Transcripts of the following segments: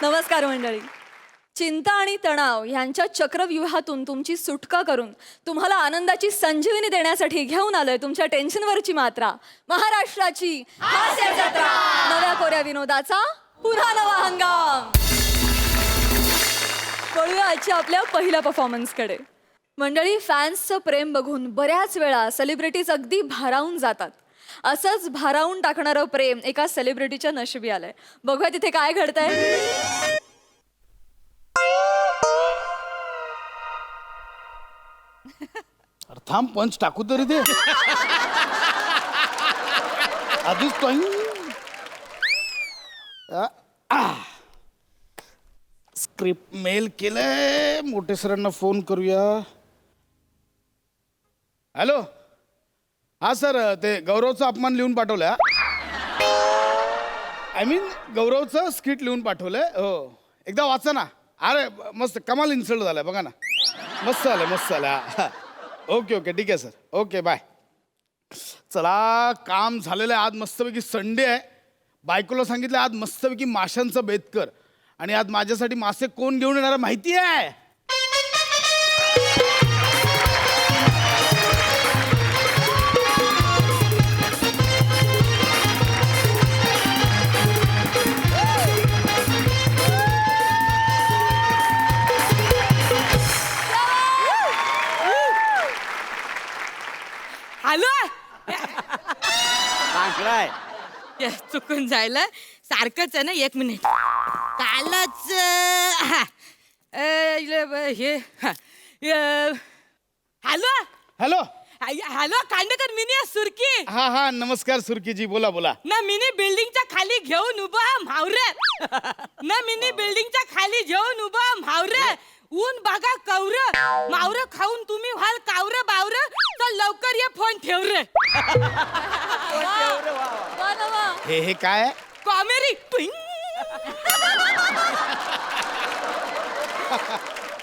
नमस्कार मंडळी. चिंता आणि तणाव यांच्या चक्रव्यूहातून तुमची सुटका करून तुम्हाला आनंदाची संजीवनी देण्यासाठी घेऊन आलोय तुमच्या टेन्शनवरची मात्रा, महाराष्ट्राची हास्य जत्रा. नव्या कोऱ्या विनोदाचा पुन्हा नवा हंगाम. वळूया आजच्या आपल्या पहिल्या परफॉर्मन्सकडे. मंडळी, फॅन्सचं प्रेम बघून बऱ्याच वेळा सेलिब्रिटीज अगदी भारावून जातात. असंच भारावून टाकणारं प्रेम एका सेलिब्रिटीच्या नशिबी आलंय. बघूया तिथे काय घडतंय. अरे थांब, पंच टाकू तरी दे. आधीच स्क्रिप्ट मेल केलंय. मोठे सरांना फोन करूया. हॅलो, हा सर, ते गौरवचा अपमान लिहून पाठवलं. आय मीन गौरवचं स्किट लिहून पाठवलंय. हो, एकदा वाचा ना. अरे मस्त, कमाल इन्सल्ट झालाय बघा ना. मस्त झालं, मस्त झालं. ओके ओके, ठीक आहे सर. Okay, bye. चला, काम झालेलं आहे. आज मस्तपैकी संडे आहे. बायकोला सांगितलं आज मस्तपैकी माशांचं बेत कर. आणि आज माझ्यासाठी मासे कोण घेऊन येणार माहिती आहे? हॅलो. चांगलाय. चुकून जायला सारखंच आहे ना. एक मिनिट. कालच हे हॅलो हॅलो. हॅलो खांडेकर, मिनी सुरकी. हा हा, नमस्कार सुरकीजी, बोला बोला. ना मिनी बिल्डिंगच्या खाली घेऊन उभा म्हावरे. ना मिनी बिल्डिंगच्या खाली घेऊन उभा म्हावरे. ऊन बघा कौर मावर खाऊन तुम्ही व्हाल कावर बावर. तर लवकर ये फोन ठेव रे. हे काय आहे? कॉमेडी.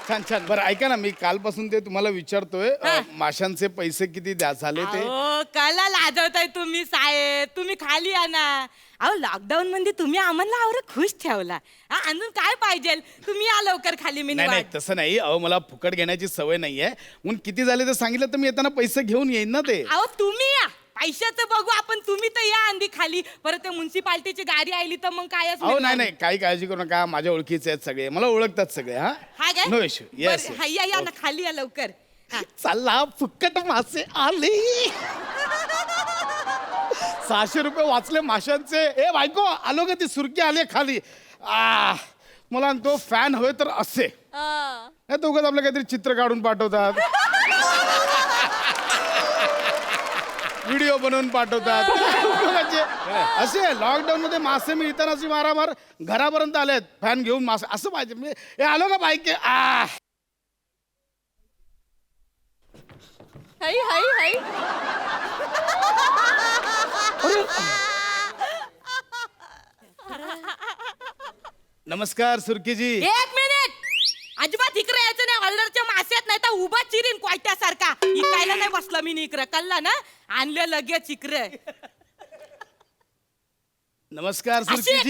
छान छान. बरं ऐका ना, मी कालपासून ते तुम्हाला विचारतोय, माशांचे पैसे किती द्या झाले ते. कला लाजवताय तुम्ही साहेब. तुम्ही खाली या ना. अहो, लॉकडाऊन मध्ये तुम्ही आम्हाला आवर खुश ठेवला. अजून काय पाहिजे? तुम्ही या लवकर खाली. मी नाही नाही, तसं नाही. अहो, मला फुकट घेण्याची सवय नाहीये. म्हणून किती झाले ते सांगितलं तर मी येताना पैसे घेऊन येईन ना ते. अहो, तुम्ही या. पैशाचं बघू आपण. तुम्ही तर या आंधी खाली. परत ते म्युन्सिपाल्टीची गाडी आली तर मग काय? अहो नाही नाही, काही काळजी करू नका. माझ्या ओळखीचे आहेत सगळे, मला ओळखतात सगळे. हा, नो इश्यू. येस. या ना खाली या लवकर. चला, फुकट मासे आले. 600 रुपये वाचले माशांचे. ए बायको, आलो का? ती सुरकी आली खाली. मला तो फॅन हवे तर असे तो उगाच आपलं काहीतरी चित्र काढून पाठवतात, व्हिडिओ बनवून पाठवतात. असे लॉकडाऊन मध्ये मासे मिळतानाची मारामार घरापर्यंत आलेत. फॅन घेऊन मासे असं पाहिजे. हे आलो का बाईक? हाय हाय हाय. नमस्कार सुरकीजी. एक मिनिट. अजिबात इकडे यायचं नाही. ऑर्डरच्या मास्यात नाही तर उभा चिरीन कोयत्यासारखा. इकायला नाही बसला मी इकडे. कळला ना? आणले लगेच इकडे. नमस्कार अशी सुरकीजी.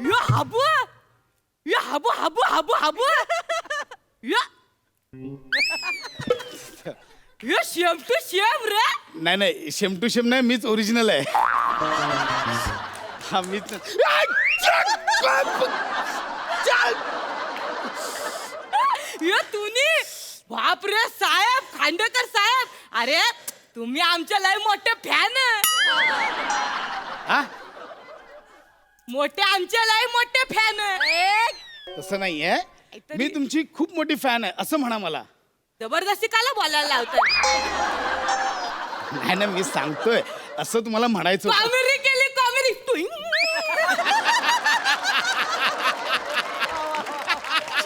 यो हाबू. यो हाबू हाबू हाबू हाबू. यो यो शेम टू शेम रे. नाही नाही, शेम टू शेम नाही, मीच ओरिजिनल आहे. हा मीच. यो तुम्ही. बाप रे साहेब, खांडेकर साहेब. अरे तुम्ही आमचे लय मोठे फॅन. हा, मोठे आमचे लय मोठे फॅन. तसं नाहीये. मी तुमची खूप मोठी फॅन आहे असं म्हणा मला. जबरदस्ती काला बोलायला लावताय? नाही ना, मी सांगतोय असं तुम्हाला म्हणायचं होतं. कॉमेडी केली कॉमेडी.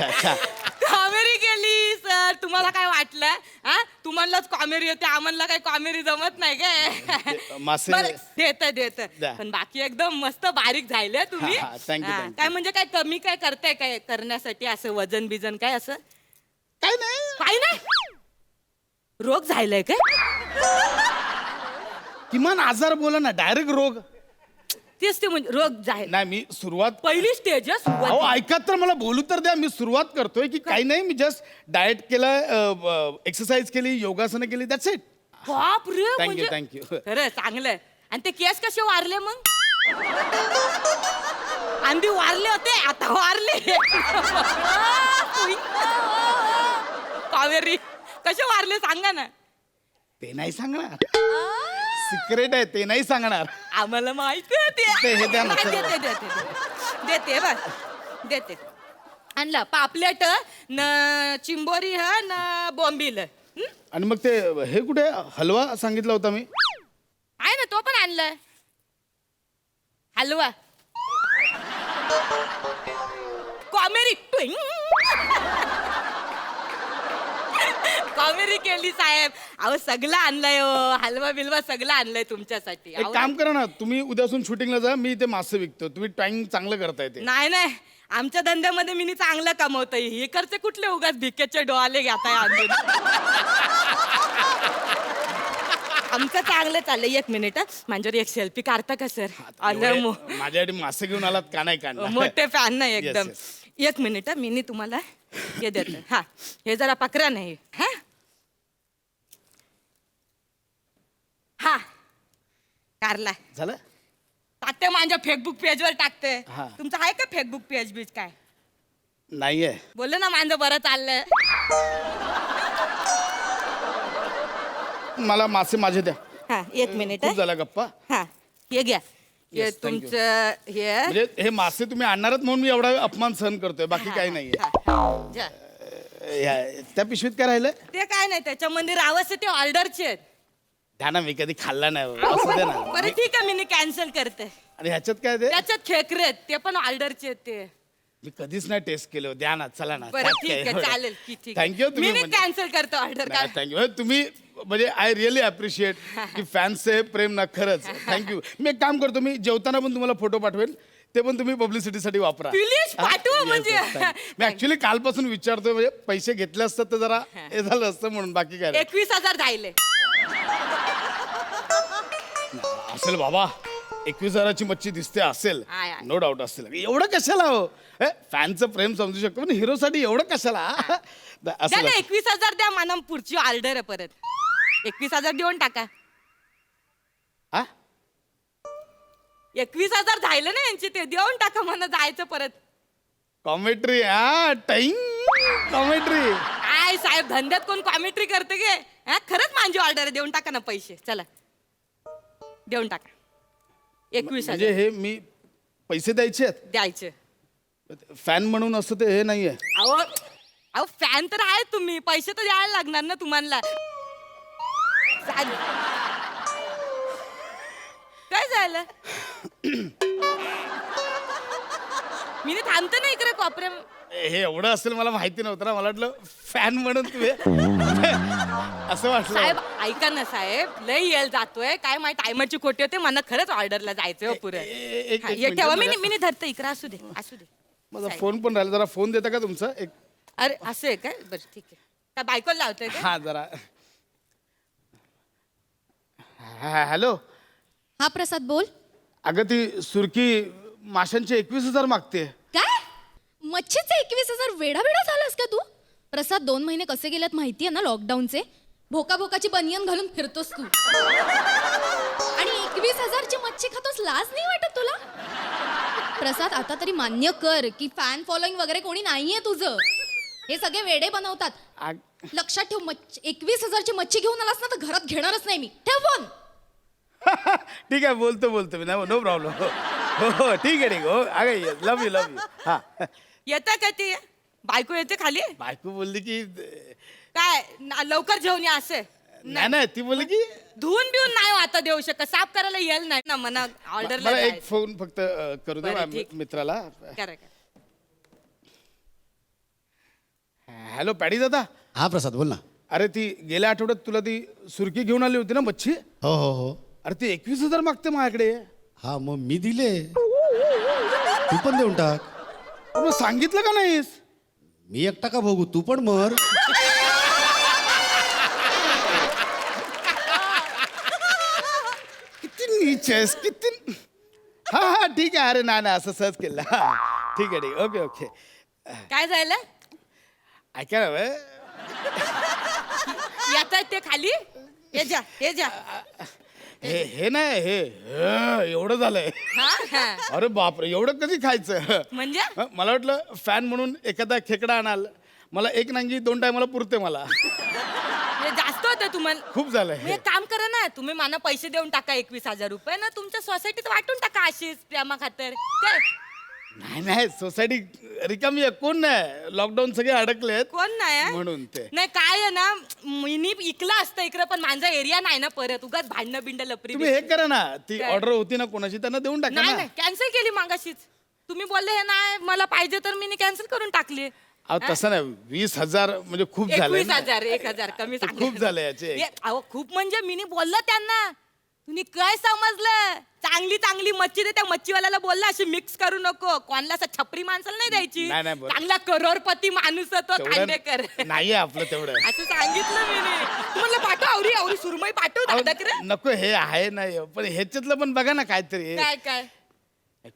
अच्छा. कॉमेडी केली सर. तुम्हाला काय वाटलं? तुम्हालाच कॉमेडी येते, आम्हाला काही कॉमेडी जमत नाही काय? मासे देत. पण बाकी एकदम मस्त बारीक झाले तुम्ही. थँक्यू. काय म्हणजे काय कमी काय करताय काय करण्यासाठी? असं वजन बिजन काय असं? काय नाही. काही नाही. रोग झालाय काय? किमान आजार बोला ना, डायरेक्ट रोग. तेच ते म्हणजे रोग झाला. नाही मी सुरुवात पहिली स्टेज अहो ऐका तर, मला बोलू तर द्या. मी सुरुवात करतोय की काही नाही, मी जस्ट डाएट केलं, एक्सरसाइज केली, योगासनं केली, दॅट्स इट. बाप रे. थँक्यू म्हणजे थँक्यू. खरं चांगलंय. आणि ते केस कसे वारले मग? आंधी वारले होते, आता वारले. कावेरी कसे वारले सांगा ना. ते नाही सांगणार, सिक्रेट आहे, ते नाही सांगणार. आम्हाला माहिती आहे ते हे द्या ना, नाही, चला. देते बस देते. आणला पापलेट न चिंबोरी ह न बॉम्बिल. आणि मग ते हे कुठे हलवा सांगितला होता मी? आहे ना, तो पण आणलाय हलवा. कॉमेडी ट्विंग. कॉमेडी केली साहेब. अहो सगळं आणलंय हो, हलवा बिलवा सगळं आणलंय तुमच्यासाठी. एक काम करा ना, तुम्ही उद्यापासून शूटिंगला जा, मी ते मासे विकतो. तुम्ही टाइम चांगलं करताय ते. नाही नाही, आमच्या धंद्यामध्ये मी चांगलं कमवतोय. हे करते कुठले उगाच भिकेचे डोळे घेताय आणून. आमचं चांगलं चाललंय. एक मिनिट माझ्यावर एक सेल्फी काढता का सर? एवढे माझ्यासाठी मासे घेऊन आलात का नाही काढणार? मोठे फॅन नाही Yes, एकदम. yes. एक मिनिट मी तुम्हाला हे देतो. हा हे जरा पकरा नाही. हा हा कारला झालं. टाकते माझ्या फेसबुक पेजवर टाकते. हा. तुमचं आहे का फेसबुक पेज बीज काय? नाहीये. बोलले ना माझं बरं चाललंय. मला मासे माझे द्या. हा एक मिनिट. खूप झाला गप्पा. हा हे घ्या. हे Yes, thank you. तुमचं हे म्हणजे हे मासे तुम्ही आणणारच म्हणून मी एवढा अपमान सहन करतोय, बाकी काही नाहीये. जा. त्या पिशवीत काय राहिलं? ते काय नाही त्याच्यामध्ये रावस ते ऑर्डरचे आहेत. द्या ना, मी कधी खाल्ला नाही. असं दे ना. बरं ठीक आहे, मी कॅन्सल करते. आणि ह्याच्यात काय ते? त्याच्यात खेकरे आहेत, ते पण ऑर्डरचे आहेत ते. मी कधीच नाही टेस्ट केलं. द्या ना, चला ना. बरं ठीक आहे, चालेल की ठीक. थँक्यू. मी कॅन्सल करतो ऑर्डर. थँक्यू. तुम्ही म्हणजे आय रिअली अप्रिशिएट की फॅन्सचे प्रेम ना, खरंच थँक्यू. मी एक काम करतो, मी जेवताना पण तुम्हाला फोटो पाठवेल, ते पण तुम्ही पब्लिसिटीसाठी वापरा. Please पाठवा Yes, म्हणजे. yes, thank you. Me actually कालपासून विचारतोय, म्हणजे पैसे घेतले असतात तर जरा हे झालं असतं म्हणून, बाकी काय नाही. 21,000 जायले. असेल बाबा, 21,000ची मच्छी दिसते, असेल, आय, आय. नो डाऊट असेल. एवढं कशाला हो? फॅनचं प्रेम समजू शकतो पण हिरोसाठी एवढं कशाला? द्या असं ना 21,000 द्या मला, पुढची ऑर्डर आहे परत. 21,000 देऊन टाका. हा? 21,000 झालं ना यांचे, ते देऊन टाका मला, जायचं परत. कॉमेट्री. हा टाइम कॉमेट्री. आय साहेब, धंद्यात कोण कॉमेंट्री करते गे? हा खरंच माझी ऑर्डर आहे, देऊन टाका ना पैसे. चला देऊन टाका. 21,000 म्हणजे हे मी पैसे द्यायचे आहेत द्यायचे. फॅन म्हणून, असं ते हे नाहीये. अहो अहो फॅन तर आहे तुम्ही, पैसे तर द्यायला लागणार ना तुम्हाला. काय झालं? मी थांबते ना इकडे कोपऱ्या. हे एवढं असेल मला माहिती नव्हतं ना. मला वाटलं फॅन म्हणून तुम्ही असं वाटलं. साहेब ऐका ना साहेब, लय येल जातोय काय माहिती, टायमाची खोटी होते, मला खरंच ऑर्डरला जायचंय पुरे. एक हा, हे मिनिट, ठेवा, माझा- मी धरते इकडे. असू दे असू दे. माझा फोन पण राहिला, जरा फोन देता का तुमचा? एक अरे असं आहे काय? बरं ठीक आहे. काय बायकोला लावतोय का? हा जरा. हॅलो. हा प्रसाद बोल. अगं ती सुरकी माशांचे 21,000 मागते. काय? मच्छीचे 21,000? वेडा झालास का तू? प्रसाद 2 महिने कसे गेलेत माहितीये ना लॉकडाऊनचे. भोका भोकाची बनियन घालून फिरतोस तू आणि 21,000ची मच्छी खातोस. लाज नाही वाटत तुला? प्रसाद आता तरी मान्य कर की फॅन फॉलोईंग वगैरे कोणी नाहीये तुझं. हे सगळे वेडे बनवतात. लक्षात ठेव, 21,000ची मच्छी घेऊन आलास ना तर घरात घेणारच नाही मी. ठेव फोन. ठीक आहे, बोलतो मी. नाही, नो प्रॉब्लेम. हो हो ठीक आहे हो. अगं लव यू. हा येतं का ती बायको? येते खाली. बायको बोलली की काय लवकर जेवण या असे. नाही ती बोलली की धुवून बिवून नाही आता देऊ शकत, साफ करायला येईल नाही ना मला ऑर्डरला. मला एक फोन फक्त करू दे बरं, ठीक. मित्राला. करा. हॅलो पॅडी दादा. हा प्रसाद बोल ना. अरे ती गेल्या आठवड्यात तुला ती सुरकी घेऊन आली होती ना मच्छी. हो हो हो. अरे ती 21,000 मागते माझ्याकडे. हा मग मी दिले, तू पण देऊन टाक. मग सांगितलं का नाहीस? मी एकटा का भोगू, तू पण मर. चेस किती हा हा ठीक आहे. अरे नाही नाही असं सहज केलं. हा, ठीक आहे ठीक आहे. Okay okay. काय झालं ऐका ना बे. येत ते खाली हे जा हे नाही हे एवढं झालंय. हा हा अरे बापरे एवढं कधी खायचं. म्हणजे मला वाटलं फॅन म्हणून एखादा खेकडा आणाल. मला एक नांगी 2 टायमाला पुरते मला. हे जास्त होतं तुम्हाला. खूप झालंय मग एक काम करा ना तुम्ही मला पैसे देऊन टाका 21,000 रुपये ना तुमच्या सोसायटीत वाटून टाका अशीच प्रेमा खातर काय नाही नाही सोसायटी रिकामी आहे. कोण नाही लॉकडाऊन सगळे अडकलेत कोण नाही म्हणून ते. नाही काय आहे ना मिनी इकला असतं इकडं पण माझा एरिया नाही ना परत उगाच भांडणं बिंड लपरी तुम्ही हे करा ना ती काय? ऑर्डर होती ना कोणाची त्यांना देऊन टाका नाही ना. नाही कॅन्सल केली मागाशीच तुम्ही बोलले हे नाही मला पाहिजे तर मी कॅन्सल करून टाकली अहो तसं नाही 20,000 म्हणजे खूप झाले 21,000 1,000 कमी सांगितलं. खूप झाले याचे. अहो खूप म्हणजे मी बोललं त्यांना तुम्ही काय समजलं चांगली चांगली मच्छी दे त्या मच्छीवाल्याला बोलला अशी मिक्स करू नको कोणाला असं छपरी माणसाला नाही द्यायची नाही, नाही, बरं. चांगला करोडपती माणूस आहे तो खांडेकर तेवढं नाहीये आपलं तेवढं. असं सांगितलं मी म्हणलं पाठव आवरी आवरी सुरमई पाठव अहो, दादा करे नको हे आहे नाही पण ह्याच्यातलं पण बघा ना काहीतरी. काय काय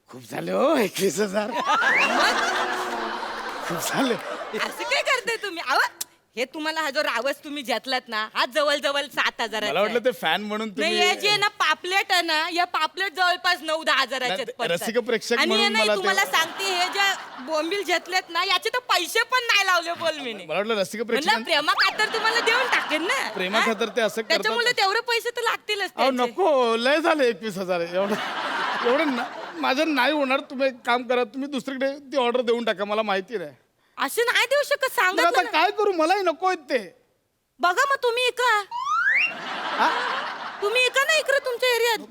खूप झाले हो 21,000 खूप झाले. असं काय करताय तुम्ही अहो हे तुम्हाला हा जो रावस तुम्ही घेतलात ना हा जवळ 7,000 मला वाटलं ते फॅन म्हणून नाही हे जे तुम्ही ना पापलेट आहे ना या पापलेट जवळपास 9-10 हजाराचे नाही, रसिक प्रेक्षक आणि हे म्हणून नाही मला ते- तुम्हाला सांगते हे जे बोंबील घेतलेत ना याचे तर पैसे पण नाही लावले बोल मी मला वाटलं रसिक म्हणलं प्रेक्षक प्रेमा खातर तुम्हाला देऊन टाकेन ना प्रेमा हा? खातर ते असं करतात. त्याच्यामुळे तेवढे पैसे तर लागतीलच अहो त्याचे. नको लय झाले 21,000 एवढं माझं नाही होणार. तुम्ही एक काम करा तुम्ही दुसरीकडे ती ऑर्डर देऊन टाका मला माहिती नाही. असे नाही देऊ शकत मग सांगा आता काय करू मलाही नको आहेत ते. बघा मग तुम्ही इका हा? तुम्ही इका ना इकडे तुमच्या एरियात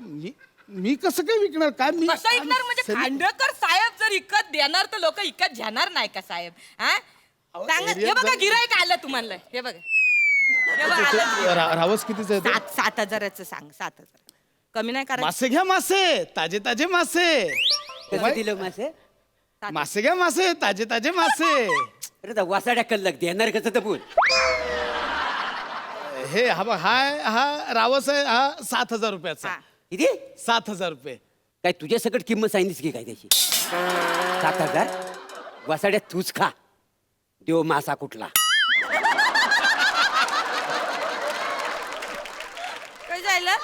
मी कसं काय विकणार काय मी कसं ऐकणार म्हणजे सेल- खांडेकर साहेब जर इकत देणार तर लोक इकत घेणार नाही का साहेब हा अहो, सांगा हे एरियात बघा जर- गिरायक आलं तुम्हाला हे बघा हे बघा आलं रावस कितीच आहे ते? 7,000चं सांग 7,000 कमी नाही करायचं मासे घ्या मासे ताजे ताजे मासे. कसं दिलं मासे मासे घ्या मासे ताजे ताजे मासे. अरे तर वासाड्या कल्लक देणार कसं तर बोल हे हा बघ, हा रावस आहे हा 7,000 रुपयाचा. हा. किती 7,000 रुपये. काय तुझ्या सकट किंमत सांगितलीस की काय त्याची 7,000 वासाड्यात तूच खा देव मासा कुठला काय झालं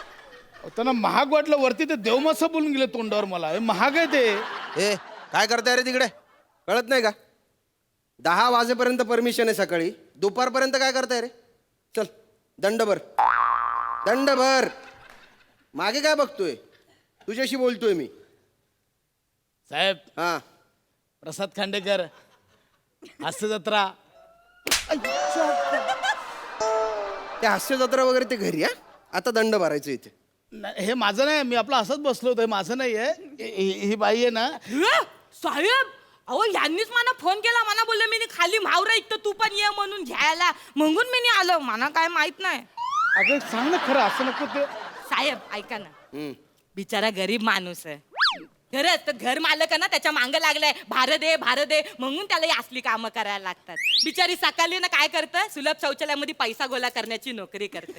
त्यांना महाग वाटलं वरती ते देवमासा बोलून गेले तोंडावर मला. हे महाग आहे ते. ए काय करताय रे तिकडे कळत नाही का 10 वाजेपर्यंत परमिशन आहे सकाळी दुपारपर्यंत काय करताय रे चल दंड भर मागे काय बघतोय तुझ्याशी बोलतोय मी साहेब हा प्रसाद खांडेकर हास्य जत्रा. ते हास्य जत्रा वगैरे ते घरी हा आता दंड भरायचं इथे नाही, हे माझं नाही मी आपलं असंच बसलो होतो. हे माझं नाही आहे. ही बाई आहे ना साहेब अहो यांनीच मला फोन केला मला बोलले मी खाली म्हावरा इथं तू पण ये म्हणून घ्यायला म्हणून मी आलो मला काय माहित नाही अगं सांग ना खरं असं नको ते. साहेब ऐका ना हम्म. बिचारा गरीब माणूस आहे खरंच तर घर मालक आहे ना त्याच्या मांग लागलाय भार दे म्हणून त्याला ही असली कामं करायला लागतात बिचारी सकाळी ना काय करतं सुलभ शौचालयामध्ये पैसा गोळा करण्याची नोकरी करते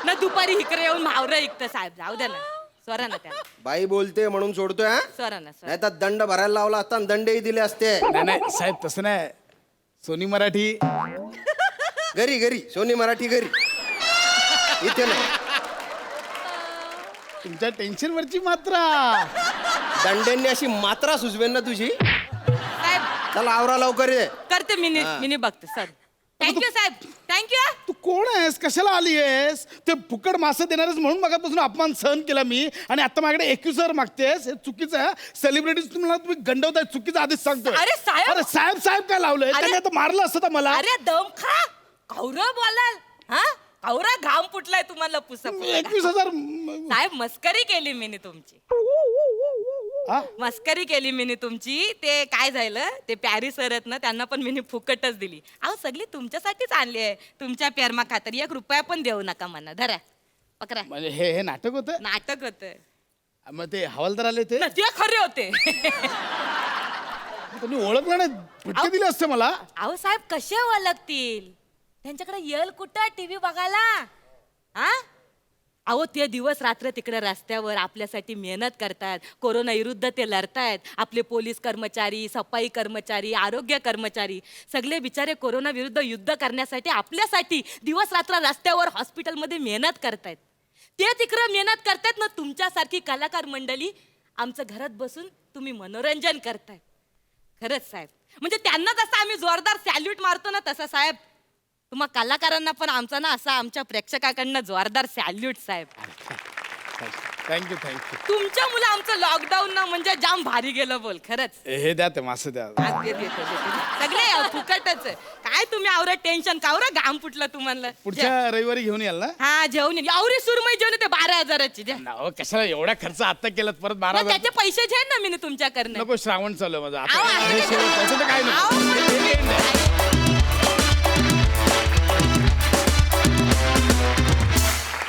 ना दुपारी इकडे येऊन म्हावरं ऐकतं साहेब जाऊ द्या ना स्वरा ना त्याला बाई बोलते म्हणून सोडतोय हा स्वरा ना स्वरा नाही तर दंड भरायला लावला असता आणि दंडही दिले असते नाही नाही साहेब तसं नाही. सोनी मराठी घरी सोनी मराठी घरी इथे नाही तुमच्या टेन्शनवरची मात्रा. दंड्यांनी अशी मात्रा सुचवेन ना तुझी साहेब चला आवरा लवकर ये करते मिनी बघते सर थँक्यू साहेब थँक्यू तू कोण आहेस कशाला आली आहेस ते फुकट मासे देणारच म्हणून मगापासून अपमान सहन केला मी आणि आता माझ्याकडे 21,000 मागतेस. हे चुकीचं आहे. सेलिब्रिटीज तुम्ही गंडवताय चुकीचं आधीच सांगतोय. अरे साहेब! अरे साहेब काय लावलंय अरे! त्यांनी आता मारलं असतं तर मला. अरे दम खा कौरव बोलाल हा कौरा घाम फुटलाय तुम्हाला पुसा 21,000 साहेब मस्करी केली मी तुमची हा? मस्करी केली मी तुमची ते काय झालं ते पॅरी सर आहेत ना त्यांना पण मी फुकटच दिली अहो सगळी तुमच्यासाठीच आणली आहे तुमच्या पेरमा खातर 1 रुपया पण देऊ नका म्हणा धरा पकरा म्हणजे हे नाटक होतं. नाटक होत मग ते हवालदार आले ते ते खरे होते त्यांनी ओळखलं नाही फटके दिले असते मला. अहो साहेब कसे ओळखतील त्यांच्याकडे येल कुठं टीव्ही बघायला हा अहो ते दिवस रात्र तिकडे रस्त्यावर आपल्यासाठी मेहनत करतात, कोरोना विरुद्ध ते लढतायत. आपले पोलीस कर्मचारी, सफाई कर्मचारी, आरोग्य कर्मचारी सगळे बिचारे कोरोना विरुद्ध युद्ध करण्यासाठी आपल्यासाठी दिवस रात्र रस्त्यावर हॉस्पिटलमध्ये मेहनत करतायत. ते तिकडं मेहनत करतायत ना, तुमच्यासारखी कलाकार मंडळी आमचं घरात बसून तुम्ही मनोरंजन करताय. खरंच साहेब, म्हणजे त्यांना जसं आम्ही जोरदार सॅल्यूट मारतो ना, तसं साहेब तुम्हा कलाकारांना पण आमचा ना असा आमच्या प्रेक्षकाकडनं जोरदार सॅल्यूट साहेब. Thank you thank you. तुमच्या मुलं आमचं लॉकडाऊन ना म्हणजे जाम भारी गेलं बोल. खरंच हे द्या ते मासे द्या. आज देते. सगळे फुकटच आहे. काय तुम्ही आवरं टेन्शन कावरं घाम फुटलं तुम्हाला. पुढच्या रविवारी घेऊन याल ना? हा जेवण एवढी सुरमई जेवण ते 12,000ची द्या. अहो, कशाला एवढा खर्च आता केलात परत मग 12,000? त्याचे पैसे घे ना मी तुमच्याकडनं. नको, श्रावण चालू आहे माझा अहो, आता. असं हे कसं? शेवट, त्याचं तर काय अहो, नको. पण तुम्ही-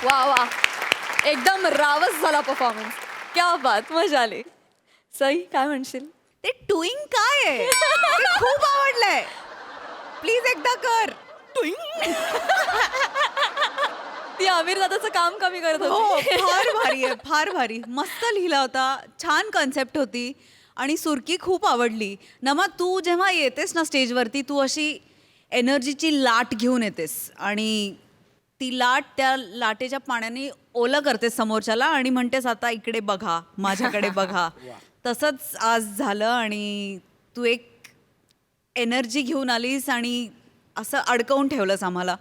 वा वा, एकदम रावस झाला परफॉर्मन्स. क्या बात, मजा आली. सई काय म्हणशील? ते टुईंग काय आहे ते खूप आवडलंय. प्लीज एकदा कर. ती आमिर दादाचं काम कमी करत हो, होती. फार भारी आहे, फार भारी. मस्त लिहिला होता, छान कन्सेप्ट होती आणि सुरकी खूप आवडली. नमा, तू जेव्हा येतेस ना स्टेजवरती, तू अशी एनर्जीची लाट घेऊन येतेस आणि ती लाट त्या लाटेच्या पाण्याने ओलं करतेस समोरच्याला आणि म्हणतेस आता इकडे बघा, माझ्याकडे बघा. तसंच आज झालं आणि तू एक एनर्जी घेऊन आलीस आणि असं अडकवून ठेवलंस आम्हाला.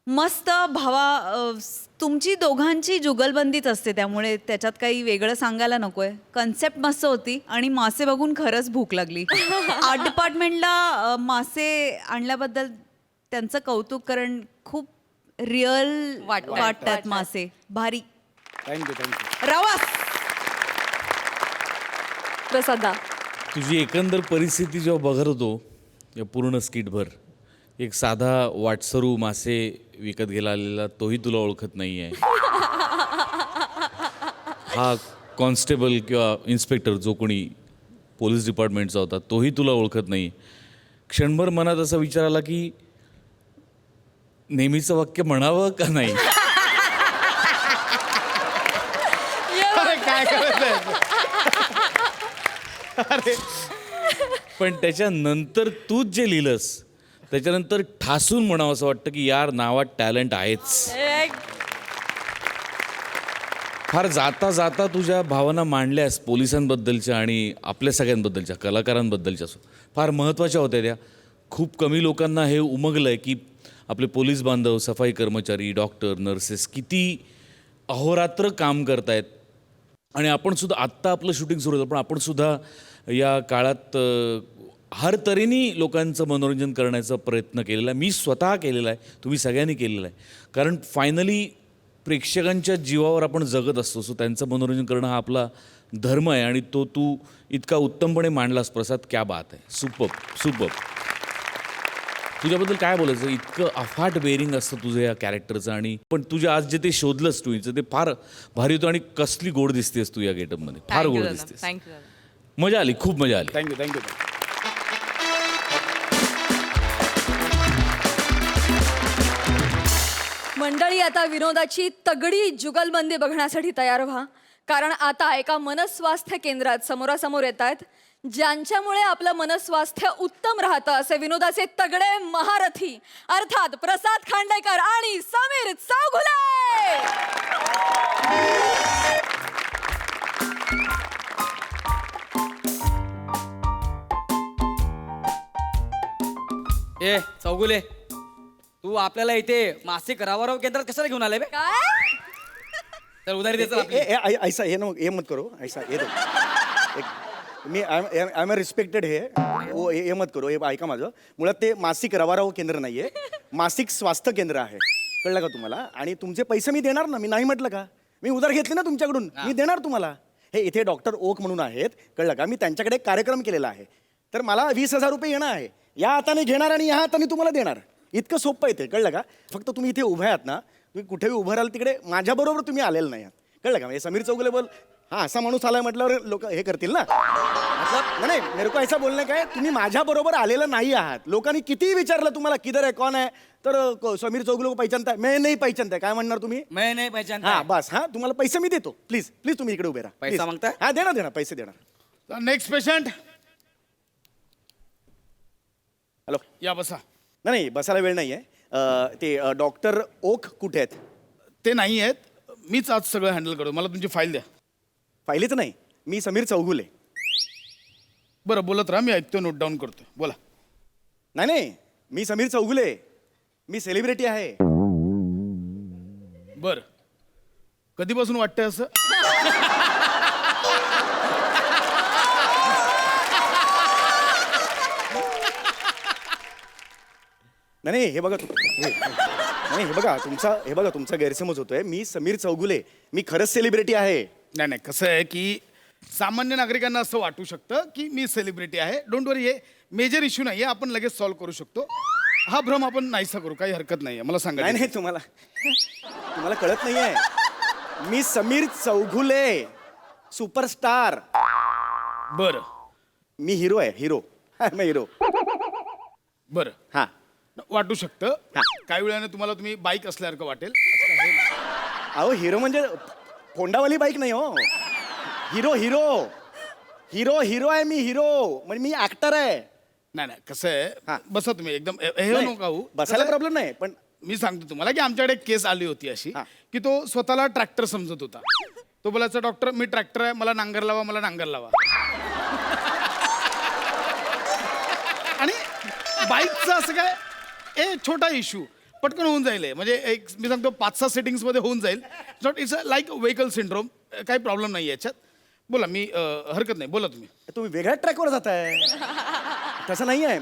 मस्त भावा. तुमची दोघांची जुगलबंदीच असते, त्यामुळे त्याच्यात काही वेगळं सांगायला नकोय. कन्सेप्ट मस्त होती आणि मासे बघून खरंच भूक लागली. आर्ट डिपार्टमेंटला मासे आणल्याबद्दल त्यांचं कौतुक, कारण खूप रिअल वाटतात मासे. भारी. Thank you thank you. रवास. प्रसादा, तुझी एकंदर परिस्थिती जेव्हा बघत होतो या पूर्ण स्किटभर, एक साधा वाटसरू मासे विकत गेला आलेला तोही तुला ओळखत नाही आहे. हा कॉन्स्टेबल किंवा इन्स्पेक्टर जो कोणी पोलीस डिपार्टमेंटचा होता तोही तुला ओळखत नाही. क्षणभर मनात असा विचार आला की नेहमीचं वाक्य म्हणावं का नाही. अरे काय करायचं? अरे पण त्याच्यानंतर तूच जे लिहिलंस त्याच्यानंतर ठासून म्हणावं असं वाटतं की यार नावात टॅलेंट आहेच. फार जाता जाता तुझ्या भावना मांडल्यास पोलिसांबद्दलच्या आणि आपल्या सगळ्यांबद्दलच्या, कलाकारांबद्दलच्या फार महत्त्वाच्या होत्या त्या. खूप कमी लोकांना हे उमगलं आहे की आपले पोलीस बांधव, सफाई कर्मचारी, डॉक्टर, नर्सेस किती अहोरात्र काम करतायत. आणि आपण सुद्धा आत्ता आपलं शूटिंग सुरू होतं, पण आपण सुद्धा या काळात हर तऱ्हेने लोकांचं मनोरंजन करण्याचा प्रयत्न केलेला आहे. मी स्वतः केलेला आहे, तुम्ही सगळ्यांनी केलेला आहे. कारण फायनली प्रेक्षकांच्या जीवावर आपण जगत असतो, सो त्यांचं मनोरंजन करणं हा आपला धर्म आहे. आणि तो तू इतका उत्तमपणे मांडलास प्रसाद. क्या बात आहे. Superb superb. तुझ्याबद्दल काय बोलायचं, इतकं अफाट बेरिंग असतं तुझं या कॅरेक्टरचं. आणि पण तुझ्या आज जे ते शोधलंस टुईचं ते फार भारी होतं. आणि कसली गोड दिसतेस तू या गेटअपमध्ये, फार गोड दिसतेस. थँक्यू. मजा आली, खूप मजा आली. Thank you thank you. मंडळी, आता विनोदाची तगडी जुगलबंदी बघण्यासाठी तयार व्हा, कारण आता एका मनस्वास्थ्य केंद्रात समोरासमोर येत आहेत ज्यांच्यामुळे आपलं मनस्वास्थ्य उत्तम राहतं असे विनोदाचे तगडे महारथी, अर्थात प्रसाद खांडेकर आणि समीर चौगुले. ए चौगुले, तू आपल्याला इथे मासिक रावाराव केंद्रात कशाला घेऊन आलाय बे? काय? तर उधारी द्यायचं आपली. ऐसा ये मत करो. ऐसा ये मी आय एम अ रिस्पेक्टेड हे मत करो. हे ऐका माझं. मुळात ते मासिक रवाराव केंद्र नाही आहे, मासिक स्वास्थ्य केंद्र आहे. कळलं का तुम्हाला? आणि तुमचे पैसे मी देणार ना. मी नाही म्हटलं का? मी उधार घेतले ना तुमच्याकडून, मी देणार तुम्हाला. हे इथे डॉक्टर ओक म्हणून आहेत, कळलं का? मी त्यांच्याकडे एक कार्यक्रम केलेला आहे, तर मला 20,000 रुपये येणं आहे. या हाताने घेणार आणि या हाताने तुम्हाला देणार. इतकं सोपं आहे ते, कळलं का? फक्त तुम्ही इथे उभे आहात ना, तुम्ही कुठेही उभं राहाल तिकडे माझ्याबरोबर तुम्ही आलेलं नाही आहात, कळलं का? म्हणजे समीर चौगुले बोल, हा असा माणूस आलाय म्हटल्यावर लोक हे करतील ना. मतलब नाही, मेरे को ऐसा बोलणे काय, तुम्ही माझ्याबरोबर आलेलं नाही आहात. लोकांनी कितीही विचारलं तुम्हाला किधर आहे, कोण आहे, तर समीर चौगुले को पहचानता है मैं नहीं पहचानता है काय म्हणणार तुम्ही मैं नाही पहचानता हा बस हा तुम्हाला पैसे मी देतो प्लीज प्लीज तुम्ही इकडे उभे राहा पैसा Please. मागताय? हा देणार पैसे देणार नेक्स्ट पेशंट हॅलो या बसा. नाही बसायला वेळ नाही आहे ते डॉक्टर ओक कुठे आहेत ते नाही आहेत, मीच आज सगळं हँडल करतो. मला तुमची फाईल द्या. फाईलीच नाही मी समीर चौगुले. बरं बोलत राहा, मी ऐकतो, नोट डाऊन करतो. बोला. नाही मी समीर चौगुले, मी सेलिब्रिटी आहे. बरं कधीपासून वाटतंय असं? नाही हे बघा नाही हे बघा तुमचा गैरसमज होतोय. मी समीर चौगुले, मी खरंच सेलिब्रिटी आहे. नाही नाही, कसं आहे की सामान्य नागरिकांना असं वाटू शकतं की मी सेलिब्रिटी आहे. डोंट वरी, हे मेजर इश्यू नाही आहे, आपण लगेच सॉल्व्ह करू शकतो. हा भ्रम आपण नाहीसा करू, काही हरकत नाही आहे. मला सांगा. नाही तुम्हाला कळत नाहीये. मी समीर चौगुले, सुपरस्टार. बरं मी हिरो आहे, हिरो. मी हिरो. बरं हा वाटू शकतं. हा. काही वेळाने तुम्हाला तुम्ही बाईक असल्यासारखं वाटेल. अहो हिरो म्हणजे फोंडावाली बाईक नाही हो. हिरो हिरो हिरो हिरो आहे मी, हिरो म्हणजे मी ऍक्टर आहे. नाही नाही, कसं हा. आहे, बसा तुम्ही एकदम हे नाही, नका होऊ. बसायला कसं आहे, प्रॉब्लेम नाही पण मी सांगतो तुम्हाला की आमच्याकडे एक केस आली होती अशी हा. की तो स्वतःला ट्रॅक्टर समजत होता. तो बोलायचा, डॉक्टर मी ट्रॅक्टर आहे, मला नांगर लावा, मला नांगर लावा. आणि बाईकचं असं काय छोटा इश्यू पटकन होऊन जाईल हे. म्हणजे एक मी सांगतो 5-6 सेटिंग्स मध्ये होऊन जाईल. Not it's like vehicle syndrome. काही प्रॉब्लेम नाही याच्यात. बोला, मी हरकत नाही, बोला तुम्ही. तुम्ही वेगळ्या ट्रॅकवर जाताय. तसं नाही आहे.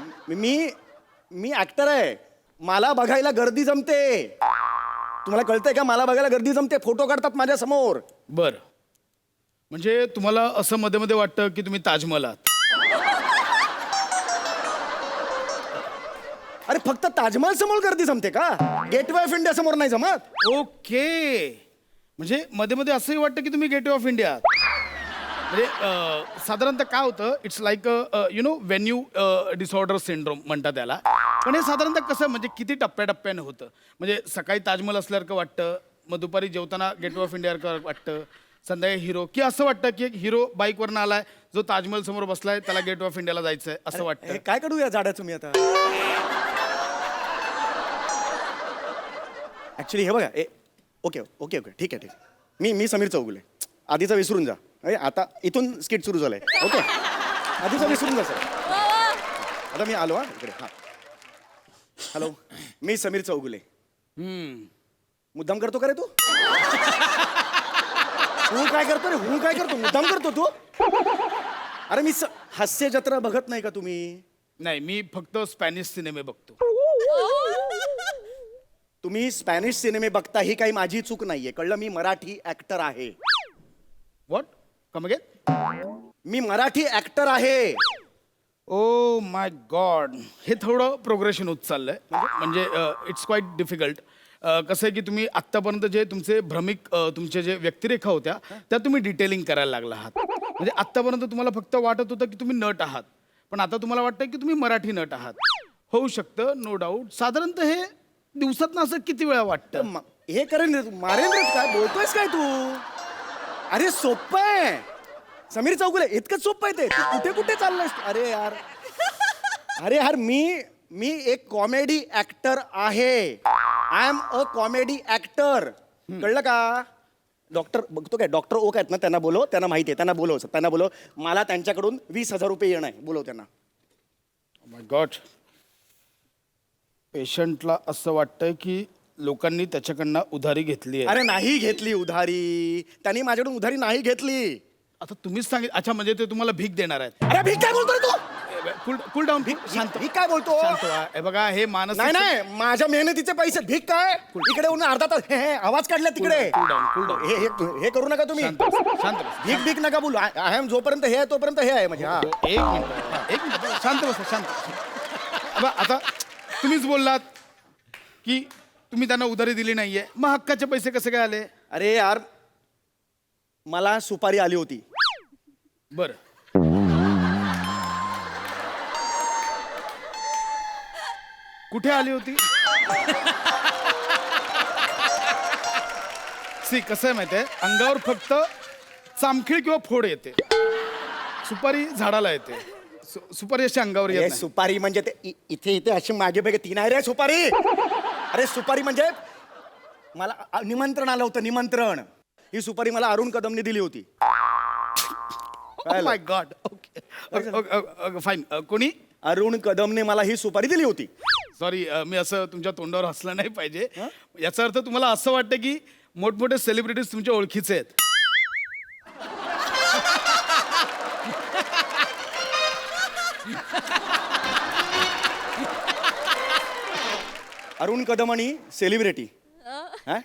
मी ऍक्टर आहे. मला बघायला गर्दी जमते. तुम्हाला कळतंय का? मला बघायला गर्दी जमते. फोटो काढतात माझ्या समोर. बरं, म्हणजे तुम्हाला असं मध्ये मध्ये वाटतं की तुम्ही ताजमहल आहात. अरे फक्त ताजमहल समोर गर्दी जमते का? गेटवे ऑफ इंडिया समोर नाही जमत. ओके, म्हणजे मध्ये मध्ये असंही वाटतं की तुम्ही गेटवे ऑफ इंडिया आहात. म्हणजे साधारणतः काय होतं, it's like you know venue disorder syndrome म्हणतात त्याला. पण हे साधारणतः कसं म्हणजे किती टप्प्याटप्प्याने होतं. म्हणजे सकाळी ताजमहल असल्यासारखं वाटतं, मग दुपारी जेवताना गेटवे ऑफ इंडिया वाटतं, संध्याकाळी हिरो, की असं वाटतं की एक हिरो बाईकवरनं आलाय जो ताजमहल समोर बसलाय, त्याला गेटवे ऑफ इंडियाला जायचंय असं वाटतं. हे काय करूया जाड्या तुम्ही आता? ऍक्च्युली हे बघा ओके ओके ओके ठीक आहे. मी समीर चौगुले. आधीचा विसरून जा. आता इथून स्किट सुरू झालंय. ओके आधीचा विसरून जा सर. आता मी आलो हा इकडे. हा हॅलो, मी समीर चौगुले. मुद्दाम करतो का रे तू? तू काय करतो रे? हू काय करतो? मुद्दाम करतो तू? अरे मी हास्य जत्रा बघत नाही का तुम्ही? नाही, मी फक्त स्पॅनिश सिनेमे बघतो. तुम्ही स्पॅनिश सिनेमे बघता ही काही माझी चूक नाहीये, कळलं? मी मराठी ऍक्टर आहे. व्हॉट? Come again? मी मराठी ऍक्टर आहे. ओ माय गॉड, हे थोडं प्रोग्रेशन होत चाललंय. म्हणजे इट्स क्वाईट डिफिकल्ट. कसं आहे की तुम्ही आत्तापर्यंत जे तुमचे भ्रमिक तुमचे जे व्यक्तिरेखा होत्या त्या तुम्ही डिटेलिंग करायला लागला आहात. म्हणजे आत्तापर्यंत तुम्हाला फक्त वाटत होतं की तुम्ही नट आहात, पण आता तुम्हाला वाटतं की तुम्ही मराठी नट आहात. होऊ शकतं, नो डाऊट. साधारणतः हे दिवसात असं किती वेळा वाटतं? हे करेन रे तू, मारेन रे. काय बोलतोयस काय तू? अरे सोपं आहे समीर चौगुले, इतकंच सोपं आहे ते. तू कुठे कुठे चाललायस? अरे यार मी एक कॉमेडी ऍक्टर आहे. I am a comedy actor. कळलं का? डॉक्टर बघतो काय? डॉक्टर ओक आहेत ना, त्यांना बोलव. त्यांना माहिती आहे, त्यांना बोलव. मला त्यांच्याकडून 20,000 रुपये येणं आहे. बोलव त्यांना. माय गॉड, पेशंटला असं वाटतंय की लोकांनी त्याच्याकडनं उधारी घेतली आहे. अरे नाही घेतली उधारी. त्यांनी माझ्याकडून उधारी नाही घेतली. आता तुम्हीच सांगितलं. अच्छा, म्हणजे ते तुम्हाला भीक देणार आहेत. अरे भीक काय बोलतोय तू? Cool down. शांत. भीक काय बोलतो? शांत व्हा. हे बघा, हे मानसिक. नाही माझ्या मेहनतीचे पैसे. भीक काय? इकडे येऊन अर्धा तास हे आवाज काढला तिकडे. Cool down. हे करू नका तुम्ही. शांत बसा. भीक नका बोलू. आय एम जोपर्यंत हे आहे तोपर्यंत हे आहे म्हणजे. हा. एक मिनिट शांत बसा. शांत. आता तुम्हीच बोललात की तुम्ही त्यांना उधारी दिली नाहीये, मग हक्काचे पैसे कसे काय आले? अरे यार, मला सुपारी आली होती. बरं, कुठे आली होती? सी कसं आहे माहिती आहे, अंगावर फक्त चामखीळ किंवा फोड येते, सुपारी झाडाला येते. सुपारी अशी अंगावर हे येत नाही. सुपारी म्हणजे ते इथे इथे अशी मागे मागे तीन आहे रे सुपारी. अरे सुपारी म्हणजे मला निमंत्रण आलं होतं, निमंत्रण. ही सुपारी मला अरुण कदमने दिली होती. माय गॉड. Okay fine. कोणी? अरुण कदमने मला ही सुपारी दिली होती. सॉरी, मी असं तुमच्या तोंडावर हसलं नाही पाहिजे. याचा अर्थ तुम्हाला असं वाटतं की मोठमोठे सेलिब्रिटीज तुमच्या ओळखीचे आहेत. अरुण कदम आणि सेलिब्रिटी.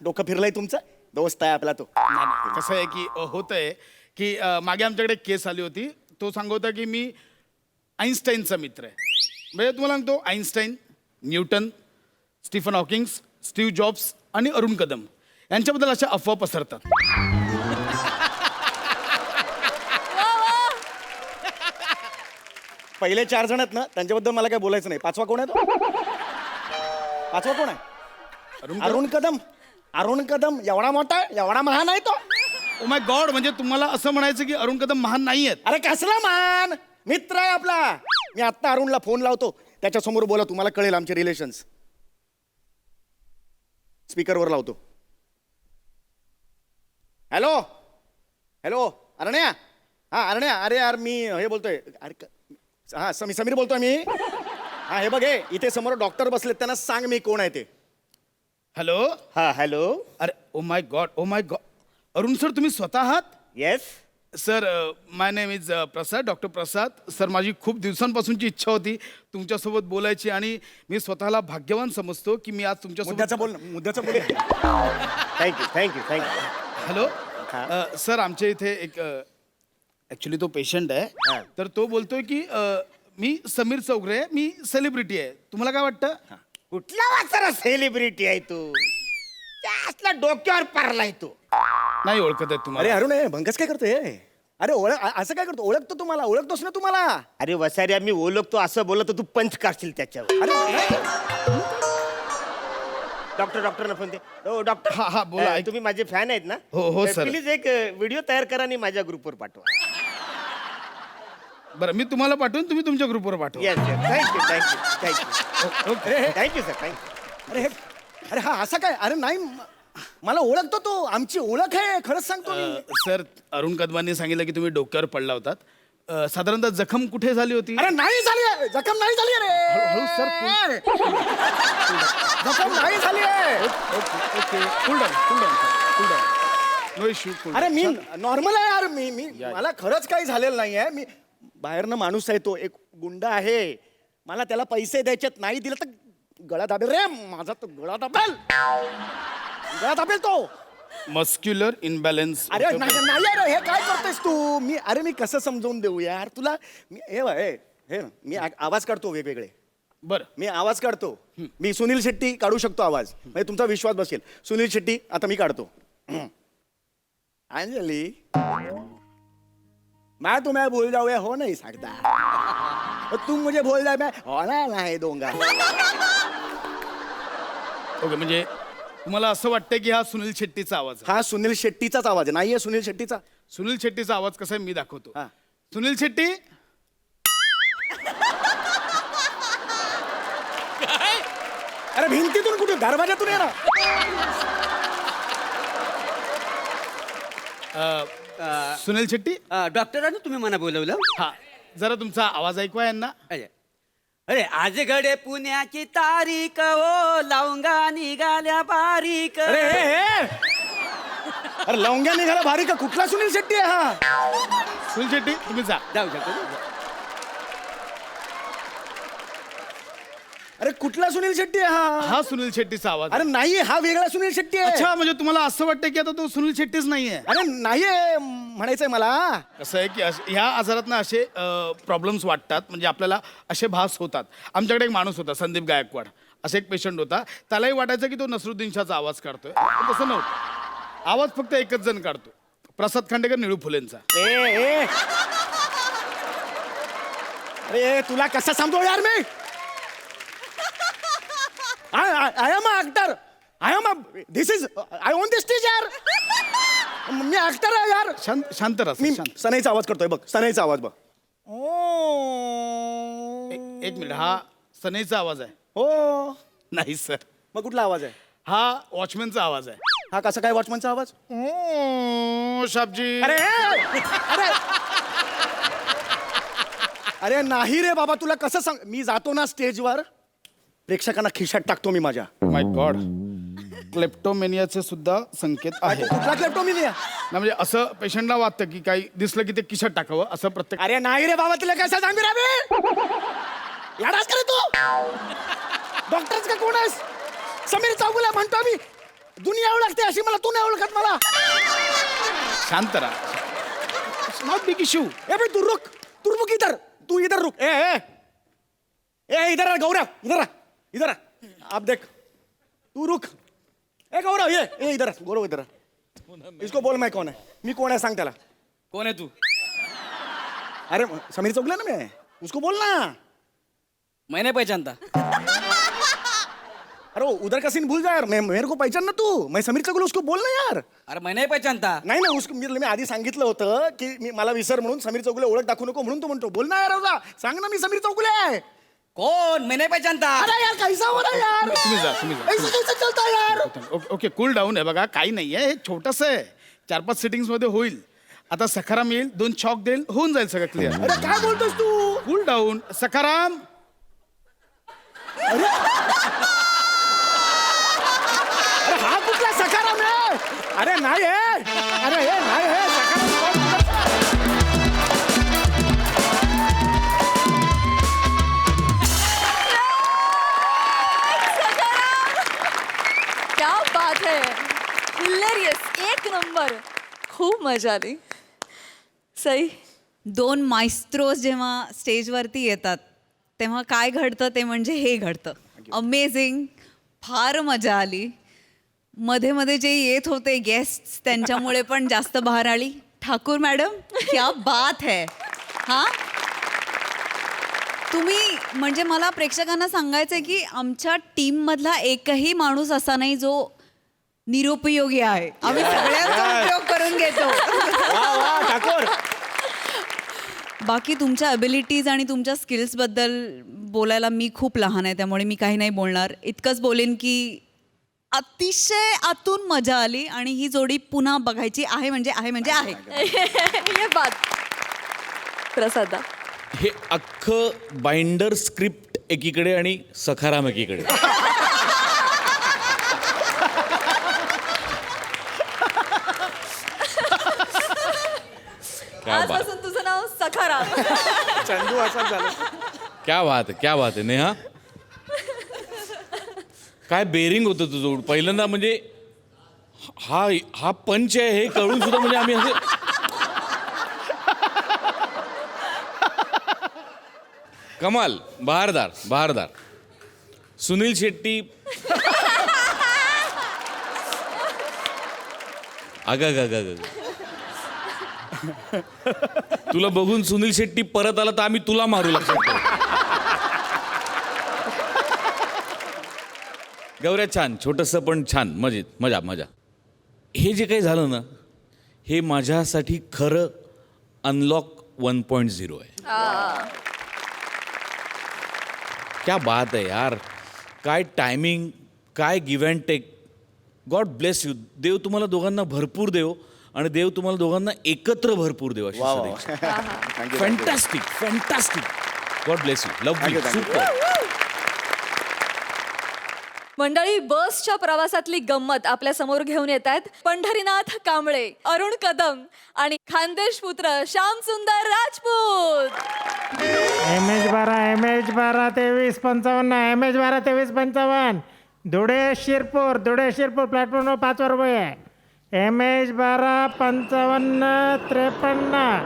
डोकं फिरलंय तुमचं? दोस्त आहे आपला तो. कसं आहे की होत आहे की मागे आमच्याकडे एक केस आली होती. तो सांगत की मी आईन्स्टाईनचा मित्र आहे. म्हणजे तुम्हाला सांगतो, Einstein, Newton, Stephen Hawkings, Steve Jobs आणि अरुण कदम यांच्याबद्दल अशा अफवा पसरतात. पहिले 4 जण आहेत ना, त्यांच्याबद्दल मला काय बोलायचं नाही. पाचवा कोण आहे तो? पाचवा कोण आहे? अरुण कदम. अरुण कदम एवढा मोठा, एवढा महान आहे तो. ओ माय गॉड, म्हणजे तुम्हाला असं म्हणायचं की अरुण कदम महान नाही आहेत? अरे कसला मान, मित्र आहे आपला. मी आत्ता अरुणला फोन लावतो, त्याच्यासमोर बोला, तुम्हाला कळेल आमचे रिलेशन्स. स्पीकरवर लावतो. Hello hello, अरण्या. हा अरण्या, अरे यार मी हे बोलतोय. अरे हा समीर बोलतोय मी. हा हे बघ, हे इथे समोर डॉक्टर बसलेत, त्यांना सांग मी कोण आहे ते. हॅलो. हा हॅलो. अरे oh my God, oh my God. Arun sir, तुम्ही स्वतः आहात? Yes sir, my name is Prasad, doctor Prasad. Sir, माझी खूप दिवसांपासूनची इच्छा होती तुमच्यासोबत बोलायची आणि मी स्वतःला भाग्यवान समजतो की मी आज तुमच्यासोबत. मुद्द्याचं बोल. थँक्यू. हॅलो. सर, आमच्या इथे एक ॲक्च्युली तो पेशंट आहे. तर तो बोलतोय की मी समीर चौगरे आहे, मी सेलिब्रिटी आहे. तुम्हाला काय वाटतं? कुठला वाचरा सेलिब्रिटी आहे तू? त्यासला डोक्यावर पारलाय तू. नाही ओळखत आहे तुम्हाला? अरे अरुण, भंगस काय करतोय? अरे असं काय करतो? ओळखतो तुम्हाला, ओळखतोस ना तुम्हाला? अरे वसाऱ्या, मी ओळखतो असं बोलत तू पंच काढशील त्याच्यावर. अरे डॉक्टर फोन दे. हो डॉक्टर. हा, बोला. तुम्ही माझे फॅन आहेत ना? हो, सर. प्लीज एक व्हिडिओ तयार करा आणि माझ्या ग्रुपवर पाठवा. बरं, मी तुम्हाला पाठवून तुम्ही तुमच्या ग्रुपवर पाठवा. Yes thank you thank you sir, thank you. अरे हा असं काय? अरे नाही, मला ओळखतो तो, आमची ओळख आहे, खरंच सांगतो मी. सर, अरुण कदमांनी सांगितलं की तुम्ही डोक्यावर पडला होतात. साधारणतः जखम कुठे झाली होती? अरे नाही झाली, जखम नाही झाली. अरे हळू सर, जखम नाही झाली आहे. Okay, cool down. No issue. अरे मी नॉर्मल आहे यार. मी मला खरंच काही झालेलं नाही आहे. मी बाहेरनं माणूस आहे, तो एक गुंडा आहे. मला त्याला पैसे द्यायचेत, नाही दिलं तर गळा दाबेल रे. माझा तो गळा दाबेल तो. Muscular imbalance. अरे नाही अरे, हे काय करतोयस तू? मी कसं समजावून देऊ यार तुला? मी आवाज काढतो वेगवेगळे. बरं, मी आवाज काढतो. मी सुनील शेट्टी काढू शकतो आवाज, म्हणजे तुमचा विश्वास बसेल. सुनील शेट्टी आता मी काढतो. अंजली, मैं तुम्हें भूल जाऊँ ये हो नहीं सकता, और तुम मुझे भूल जाए मैं होना नहीं दूंगा. ओके, म्हणजे तुम्हाला असं वाटतं की हा सुनील शेट्टीचा आवाज आहे? हा सुनील शेट्टीचाच आवाज आहे. नाहीये सुनील शेट्टीचा. सुनील शेट्टीचा आवाज कसा आहे मी दाखवतो. हा. सुनील शेट्टी. अरे भिंतीतून कुठे, दरवाजातून ये ना. सुनील शेट्टी. डॉक्टरांनो तुम्ही मला बोलवलं? हा, जरा तुमचा आवाज ऐकवा यांना. अरे आज घडे पुण्याची तारीख, ओ लावंगा निघाल्या बारीक. अरे लवंग्या निघाला भारी का? कुठला सुनील शेट्टी आहे हा? सुनील शेट्टी, तुम्ही जा. जाऊ शकतो. अरे कुठला सुनील शेट्टी आहे हा? हा सुनील शेट्टीचा आवाज आहे. अरे नाहीये, हा वेगळा सुनील शेट्टी आहे. अच्छा, म्हणजे तुम्हाला असं वाटतं की आता तो सुनील शेट्टीच नाहीये? अरे नाहीये म्हणायचंय मला. कसं आहे की ह्या आजारात ना असे प्रॉब्लेम्स वाटतात, म्हणजे आपल्याला असे भास होतात. आमच्याकडे एक माणूस होता, संदीप गायकवाड, असा एक पेशंट होता. त्यालाही वाटायचं की तो नसरुद्दीन शाहचा आवाज काढतोय, पण तसं नव्हतं. आवाज फक्त एकच जण काढतो, प्रसाद खांडेकर, निळू फुलेंचा. अरे तुला कसं समजू यार मी? I am a actor. I am a this is I on this stage यार. मी ऍक्टर आहे यार. शांत राहा मी सर, शांत. सनईचा आवाज करतोय बघ. सनईचा आवाज बघ. एक मिनिट, हा सनईचा आवाज आहे? हो. नाही सर, मग कुठला आवाज आहे? हा वॉचमॅनचा आवाज आहे. हा कसा काय वॉचमनचा आवाज? शाबजी. अरे अरे अरे नाही रे बाबा, तुला कसं सांग. मी जातो ना स्टेजवर, प्रेक्षकांना खिशात टाकतो मी माझ्या. माय गॉड, क्लेप्टोमेनियाचे सुद्धा संकेत आहेत. कुठला क्लेप्टोमेनिया? ना म्हणजे असं पेशंटला वाटतं की काही दिसलं की ते खिशात टाकावं असं प्रत्येक. अरे नाही रे बाबा, तुला कसं सांगू रे मी? याडाच करे तू. डॉक्टरच का कोण आहेस? समीर चौगुले म्हणतो मी. दुनिया ओळखते अशी मला, तू नाही ओळखत मला. शांत राहा, नॉट बिग इश्यू. ए भाई तू रुक, तू रुक इधर, तू इधर रुक. ए ए ए इधर आ गौरव, इधर आ, इधर आ. आप देख, तू रुक. ए गौरव ये ए इधर आ, गौरव इधर आ. इसको बोल मैं कौन है. मी कोण आहे सांग त्याला. कोण आहे तू? अरे समीर चौगुले ना मैं, उसको बोल ना. मैं नहीं पहचानता. अरे उधर का सीन भूल जा यार. मैं मेरे को पहचान ना तू. मैं समीर चौगुले, उसको बोल ना यार. अरे मैं नहीं पहचानता. नाही ना उसको मी आधी सांगितलं होतं की मी मला विसर म्हणून, समीर चौगुले ओळख दाखवू नको म्हणून. तो म्हणतो बोल ना यार राजा, सांग ना मी समीर चौगुले आहे. कौन? मैं नहीं पहचानता. अरे यार कैसा हो रहा है यार. तुम्ही जा, तुम्ही जा. ऐसा कैसा चलता है यार. ओके ओके, कूल डाऊन आहे. बघा काही नाही आहे, हे छोटंसं आहे. 4-5 सिटिंग्स मध्ये होईल. आता सखाराम येईल, 2 चॉक देईल, होऊन जाईल सगळं क्लिअर. अरे काय बोलतोस तू. Cool down. सखाराम. अरे हा कुठला सखाराम आहे. अरे नाही आहे. अरे हे नाही आहे सखाराम. क्या बात है, हिलेरियस, एक नंबर. खूप मजा आली. सई. 2 मायस्ट्रोज जेव्हा स्टेजवरती येतात तेव्हा काय घडतं ते म्हणजे हे घडतं. अमेझिंग, फार मजा आली. मध्ये मध्ये जे येत होते गेस्ट त्यांच्यामुळे पण जास्त बहार आली. ठाकूर मॅडम, क्या बात है. हां, तुम्ही म्हणजे मला प्रेक्षकांना सांगायचंय की आमच्या टीम मधला एकही माणूस असा नाही जो निरुपयोगी आहे. आम्ही सगळ्यांचा उपयोग करून घेतो. वा वा ठाकूर. बाकी तुमच्या अबिलिटीज आणि तुमच्या स्किल्सबद्दल बोलायला मी खूप लहान आहे, त्यामुळे मी काही नाही बोलणार. इतकंच बोलेन की अतिशय आतून मजा आली आणि ही जोडी पुन्हा बघायची आहे म्हणजे आहे म्हणजे आहे. ये बात. प्रसादा. हे अख्खं बाइंडर स्क्रिप्ट एकीकडे आणि सखाराम एकीकडे. क्या बात, आजपासून तुझं नाव सखाराम. चंदू असं झालं. क्या बात आहे, क्या बात आहे नेहा. काय बेरिंग होतं तुझं. पहिल्यांदा म्हणजे हा हा पंच आहे हे कळून सुद्धा म्हणजे आम्ही असे कमाल. बहारदार बहारदार. सुनील शेट्टी. अग तुला बघून सुनील शेट्टी परत आला तर आम्ही तुला मारू लागतो. गौऱ्या छान, छोटंसं पण छान, मजेत, मजा मजा. हे जे काही झालं ना, हे माझ्यासाठी खरं अनलॉक 1.0 आहे. क्या बात आहे यार. काय टायमिंग, काय give and take. God bless you. देव तुम्हाला दोघांना भरपूर देव आणि देव तुम्हाला दोघांना एकत्र भरपूर देव. अशी सदिच्छा. Fantastic fantastic. God bless you. Love you. Super. मंडळी, बसच्या प्रवासातली गंमत आपल्या समोर घेऊन येत आहेत पंढरीनाथ कांबळे, अरुण कदम आणि खानदेश पुत्र श्याम सुंदर Rajput. MH12 MH12 2355 MH12 2355 Dhule Shirpur प्लॅटफॉर्मवर 5 रुपये आहे. MH12 55 53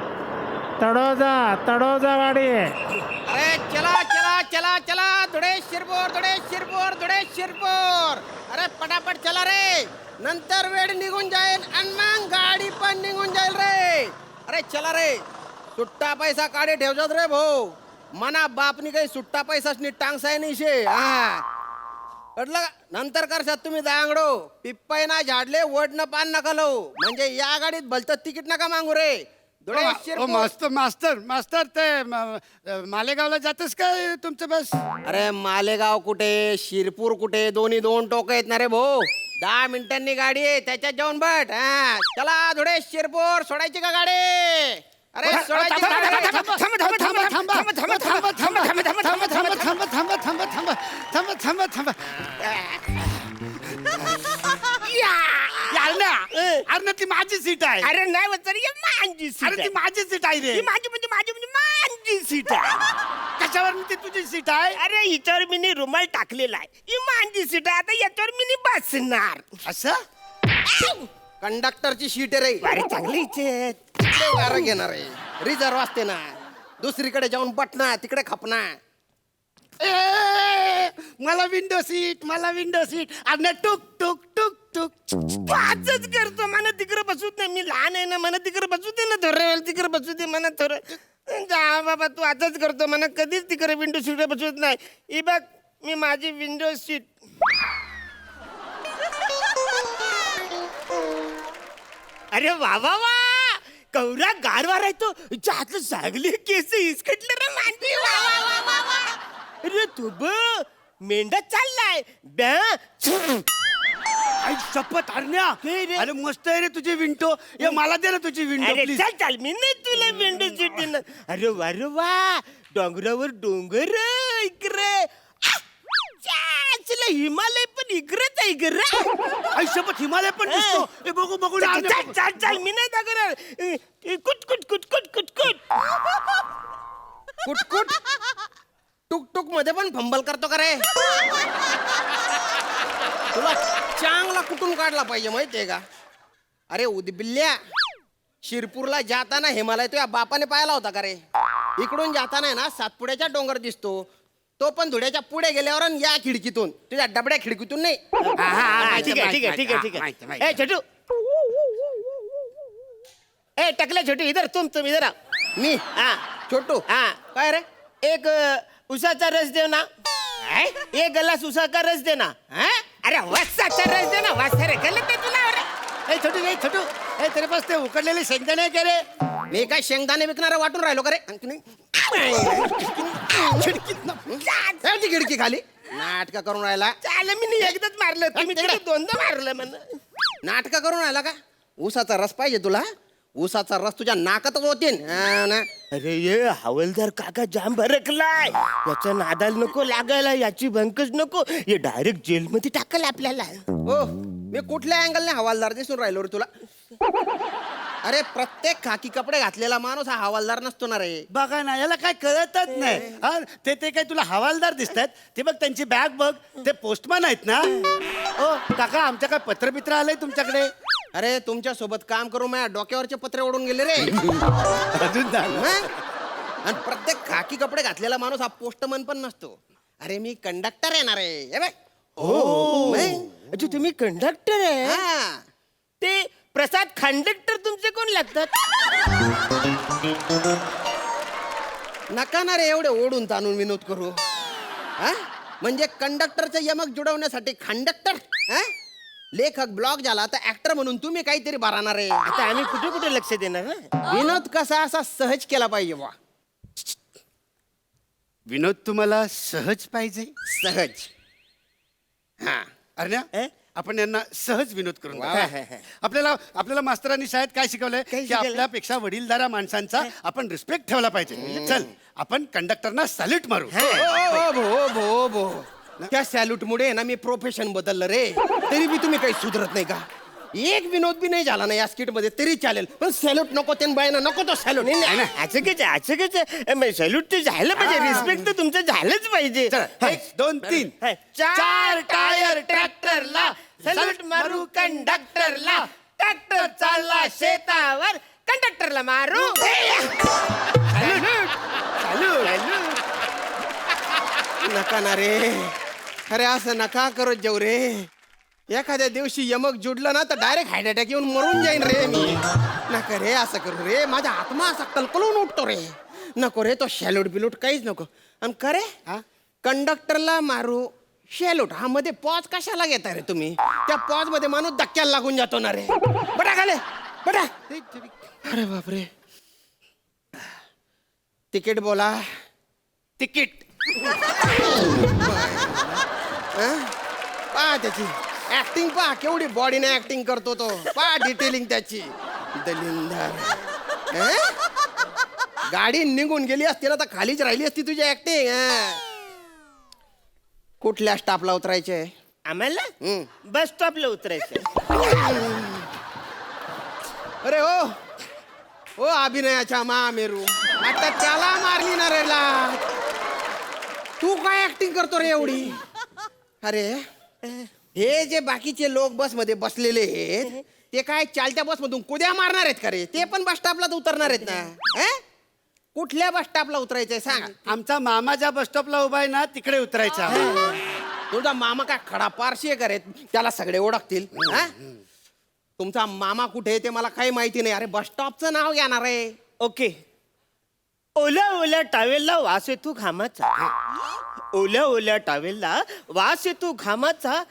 तडोजावाडी आहे. अरे चला चला चला चला, धुळे शिरपूर. अरे पटापट चला रे, नंतर वेळ निघून जाईल आणि मग गाडी पण निघून जाईल रे. अरे चला रे, सुट्टा पैसा काढे ठेवतात रे भाऊ. मना बापनी काही सुट्टा पैसाच नी टांग साय नाही शे. हा कळलं का? नंतर करशात तुम्ही दांगडो पिप्पाय ना झाडले वड न पान नका लावू म्हणजे या गाडीत भलतं तिकीट नका मागू रे धुळे, शिरपूर. मास्तर ते मालेगावला जातेस काय तुमचं बस? अरे मालेगाव कुठे शिरपूर कुठे दोन्ही 2 टोक आहेत ना रे भाऊ 10 मिनिटांनी गाडी आहे त्याच्यात जाऊन बट हा चला धुळे शिरपूर सोडायची का गाडी? अरे सोडायची का गाडी? अरे ती माझी सीट आहे. अरे नाही वचन ही माझी सीट अरे ती आहे. माझी सीट आहे रे. ही माझी म्हणजे माझी सीट आहे. कशावर ती तुझी सीट आहे? अरे हिच्यावर मी रुमाल टाकलेला आहे ही माझी सीट आहे आता याच्यावर मी बसणार असं कंडक्टरची शीट आहे रे अरे चांगली इच्छे वारं घेणार आहे रिझर्व असते ना दुसरीकडे जाऊन बटना तिकडे खपना. मला विंडो सीट अरे टुक टुक टुक टुक आजच करतो मला तिकडे बसू दे मी लहान आहे ना मला तिकडे बसू दे ना थोडं तिकडे बसू दे मला थोडं जा बाबा तू आजच करतो मला कधीच तिकडे विंडो सीट बसवत नाही ही बघ मी माझी विंडो सीट अरे वा वा वा कवरा गारवा राहतो हातलं सागली केस इसकटलं रे मांडी वा वा वा वा वा अरे तू मेंढा चाललाय ब्या आई शपथ अरण्या अरे मस्त आहे रे तुझी विंडो ये मला दे ना तुझी विंडो अरे प्लीज. चल चल मी नाही तुला विंडो सीट देणार अरे वा डोंगरावर डोंगर इकडे चला हिमालय पण इकडेच आहे इकडे आई शपथ हिमालय पण दिसतो. ए, बघू बघू ना, चल अरण्या. चल चल मी नाही दाखवणार कुट कुट कुट कुट कुट कुट कुटकुट टुक टुक मध्ये पण फंबल करतो का रे? तुला चांगला कुठून काढला पाहिजे माहितीये का? अरे उदबिल्ल्या शिरपूरला जाताना हिमालय तुझ्या बापाने पाहिला होता का रे? इकडून जाताना ना सातपुड्याचा डोंगर दिसतो तो पण धुळ्याच्या पुढे गेल्यावर आणि या खिडकीतून तुझ्या डबड्या खिडकीतून नाही. ठीक आहे ठीक आहे ठीक आहे ठीक आहे ए छोटू ए टकले छोटू इधर तुम इधर आ मी हाँ छोटू हाँ काय रे? एक उसाचा रस देव ना एक गलास उसाचा रस दे ना अरे वसाचा रस दे ना वसा रे गलत आहे तुला अरे ए छोटू ए तेरे पास ते उकडलेले शेंगदाणे आहे का रे? मी काय शेंगदाणे विकणारा वाटून राहिलो का रे? आणि तुम्ही ठेव ती खिडकी खाली नाटक करून राहिला. चाल मी नाही एकदाच मारलं तुम्ही तिकडे. तिकडे दोनदा मारलं मला नाटक करून राहिला का? ऊसाचा रस पाहिजे तुला? ऊसाचा रस तुझ्या नाकातच होते ना. अरे ये हवलदार काका जाम भरकलाय याच्या नादाला नको लागायला याची भंकच नको हे डायरेक्ट जेलमध्ये टाकल आपल्याला हो मी कुठल्या अँगलने हवालदार दिसून राहिलो रे तुला? अरे प्रत्येक खाकी कपडे घातलेला माणूस हा हवालदार नसतो ना रे. बघा ना याला काय कळतच नाही हा ते काय तुला हवालदार दिसतात ते बघ त्यांची बॅग बघ ते पोस्टमॅन आहेत ना. ओ काका आमच्या काय पत्रबित्र आलंय तुमच्याकडे? अरे तुमच्या सोबत काम करून माझ्या डोक्यावरचे पत्रे ओढून गेले रे. अजून झालं. हं? आणि प्रत्येक खाकी कपडे घातलेला माणूस हा पोस्टमन पण नसतो. अरे मी कंडक्टर येणार आहे हे बघ. हो मग? अच्छा तुम्ही कंडक्टर आहे हा. ते प्रसाद कंडक्टर तुमचे कोण लागतात नका ना रे एवढे ओढून ताणून विनोद करू. हा? म्हणजे कंडक्टरचं यमक जुडवण्यासाठी कंडक्टर लेखक ब्लॉग झाला तर ऍक्टर म्हणून तुम्ही काहीतरी भरणार आहे. आता आम्ही कुठे कुठे लक्ष देणार ना विनोद कसा असा सहज केला पाहिजे बा. विनोद तुम्हाला सहज पाहिजे? सहज. हा अरण्या आपण यांना सहज विनोद करून वा, दाखवू. वा, हे, हे. आपल्याला मास्तरांनी शाळेत काय शिकवलंय की शिकवलंय? आपल्यापेक्षा वडीलधारा माणसांचा आपण रिस्पेक्ट ठेवला पाहिजे. चल आपण कंडक्टरना सॅल्यूट मारू. त्या सॅल्यूट मुळे ना मी प्रोफेशन बदललं रे. तरी बी तुम्ही काही सुधरत नाही का? एक विनोद बी नाही झाला ना या स्किट मध्ये तरी चालेल पण सॅल्यूट नको ते बायना नको तो सॅल्यूट. सॅल्यूट ते झालं पाहिजे रिस्पेक्ट तर तुमचं झालंच पाहिजे 1 2 3 चार टायर ट्रॅक्टरला सॅल्यूट मारू कंडक्टरला ट्रॅक्टर चालला शेतावर कंडक्टरला मारू नका ना रे. अरे असं नका करत जाऊ रे. एखाद्या दिवशी यमक जुडलं ना तर डायरेक्ट हार्ट अटॅक येऊन मरून जाईन रे मी. नका रे असं करू रे. माझा आत्मा असा कलकलून उठतो रे. नको रे तो शॅल्यूट बिलूट काहीच नको. आणि खरे कंडक्टरला मारू शेलूट हा मध्ये पॉज कशाला घेता रे तुम्ही? त्या पॉज मध्ये माणूस धक्क्याला लागून जातो ना रे. बटा खाले बटा. अरे बापरे. तिकीट बोला. तिकीट. पहा त्याची ऍक्टिंग, पहा केवढी बॉडीने ऍक्टिंग करतो तो. पहा डिटेलिंग त्याची. दलिंदर. गाडी निघून गेली असती ना तर खालीच राहिली असती तुझी ऍक्टिंग. कुठल्या स्टॉपला उतरायचे? आम्हाला बस स्टॉपला उतरायचं. अरे हो हो अभिनयाच्या महामेरू, आता त्याला मारली ना रे ला. तू काय ऍक्टिंग करतो रे एवढी? अरे हे जे बाकीचे लोक बस मध्ये बसलेले आहेत ते काय चालत्या बस मधून कुद्या मारणार आहेत का रे? ते पण बस स्टॉपला उतरणार आहेत ना. कुठल्या बस स्टॉपला उतरायचंय सांगा. आमचा मामा ज्या बस स्टॉपला उभा आहे ना तिकडे उतरायचा. तुझा मामा काय खडा पारशी आहे का रे? त्याला सगळे ओळखतील. तुमचा मामा कुठे ते मला काही माहिती नाही. अरे बस स्टॉपचं नाव घेणार आहे. ओके. ओल्या ओल्या टावेलला वास येतो घामाचा. ओल्या ओल्या टावेलला वास येतो घामाचा.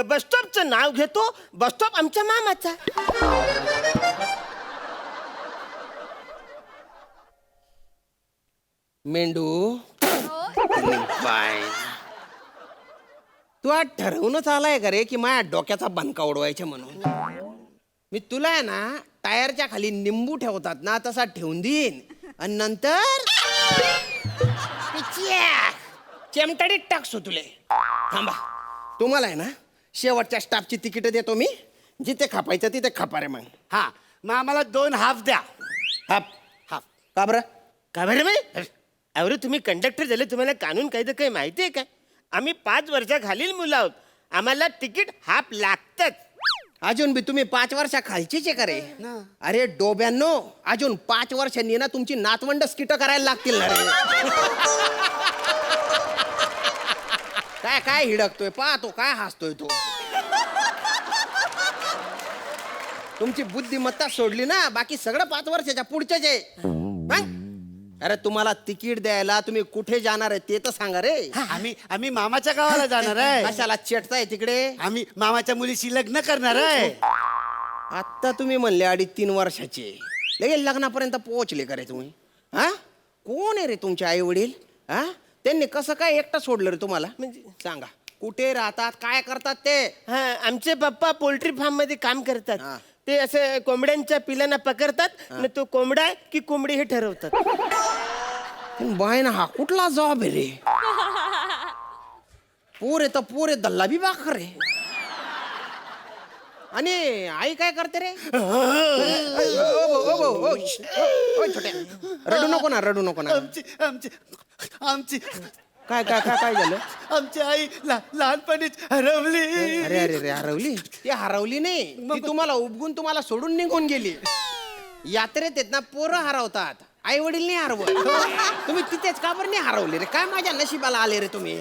बस स्टॉपचं नाव घेतो बस स्टॉप आमच्या मामाचा. मेंढू तू आज ठरवूनच आलाय का रे की माझ्या डोक्याचा बनका उडवायचा म्हणून? मी तुला आहे ना टायरच्या खाली निंबू ठेवतात ना तसा ठेवून देईन आणि नंतर चेमटाडीत टाकसो तुले. थांबा, तुम्हाला आहे ना शेवटच्या स्टाफची तिकीट देतो मी. जिथे खापायचं तिथे खापा रे. मग हा मग आम्हाला 2 हाफ द्या. हाफ हाफ का बरं? का बरं बाई? अरे तुम्ही कंडक्टर झाले, तुम्हाला कानून कायदा काही माहिती आहे का? आम्ही 5 वर्षाखालील मुलं आहोत, आम्हाला तिकीट हाफ लागतच. अजून बी तुम्ही 5 वर्षा खालचीच आहे का रे? अरे डोब्यांनो, अजून 5 वर्षांनी ना तुमची नातवंड स्किट करायला लागतील ना रे. काय काय हिडकतोय पाहतो, काय हसतोय तो. तुमची बुद्धिमत्ता सोडली ना बाकी सगळं 5 वर्षाच्या पुढच्याच आहे. मग? अरे तुम्हाला तिकीट द्यायला तुम्ही कुठे जाणार आहे ते तर सांगा रे. आम्ही मामाच्या गावाला जाणार आहे. कशाला चेटताय तिकडे? आम्ही मामाच्या मुलीशी लग्न करणार आहे. आता तुम्ही म्हणले 2.5-3 वर्षाचे, लगेच लग्नापर्यंत पोहोचले का रे तुम्ही? हा, कोण आहे रे तुमचे आई वडील? हा, त्यांनी कसं काय एकटं सोडलं रे तुम्हाला? म्हणजे सांगा, कुठे राहतात, काय करतात ते? हा, आमचे पप्पा पोल्ट्री फार्म मध्ये काम करतात. ते असं कोंबड्यांच्या पिलांना पकडतात आणि तो कोंबडा आहे की कोंबडी हे ठरवतात. बाय ना, हा कुठला जॉब आहे रे? पोरे तर पोरे दल्ला बी बाकर रे. आणि आई काय करते रे? छोट्या रडू नको ना, रडू नको ना. आमची काय काय काय काय झालं? आमची आई लहानपणीच हरवली. अरे अरे रे, हरवली? ती हरवली नाही, ती तुम्हाला उपगून तुम्हाला सोडून निघून गेली. यात्रेत आहेत ना पोरं हरवतात, आई वडील नाही हरवत. तुम्ही तिथेच का बरं नाही हरवले रे? काय माझ्या नशिबाला आले रे तुम्ही?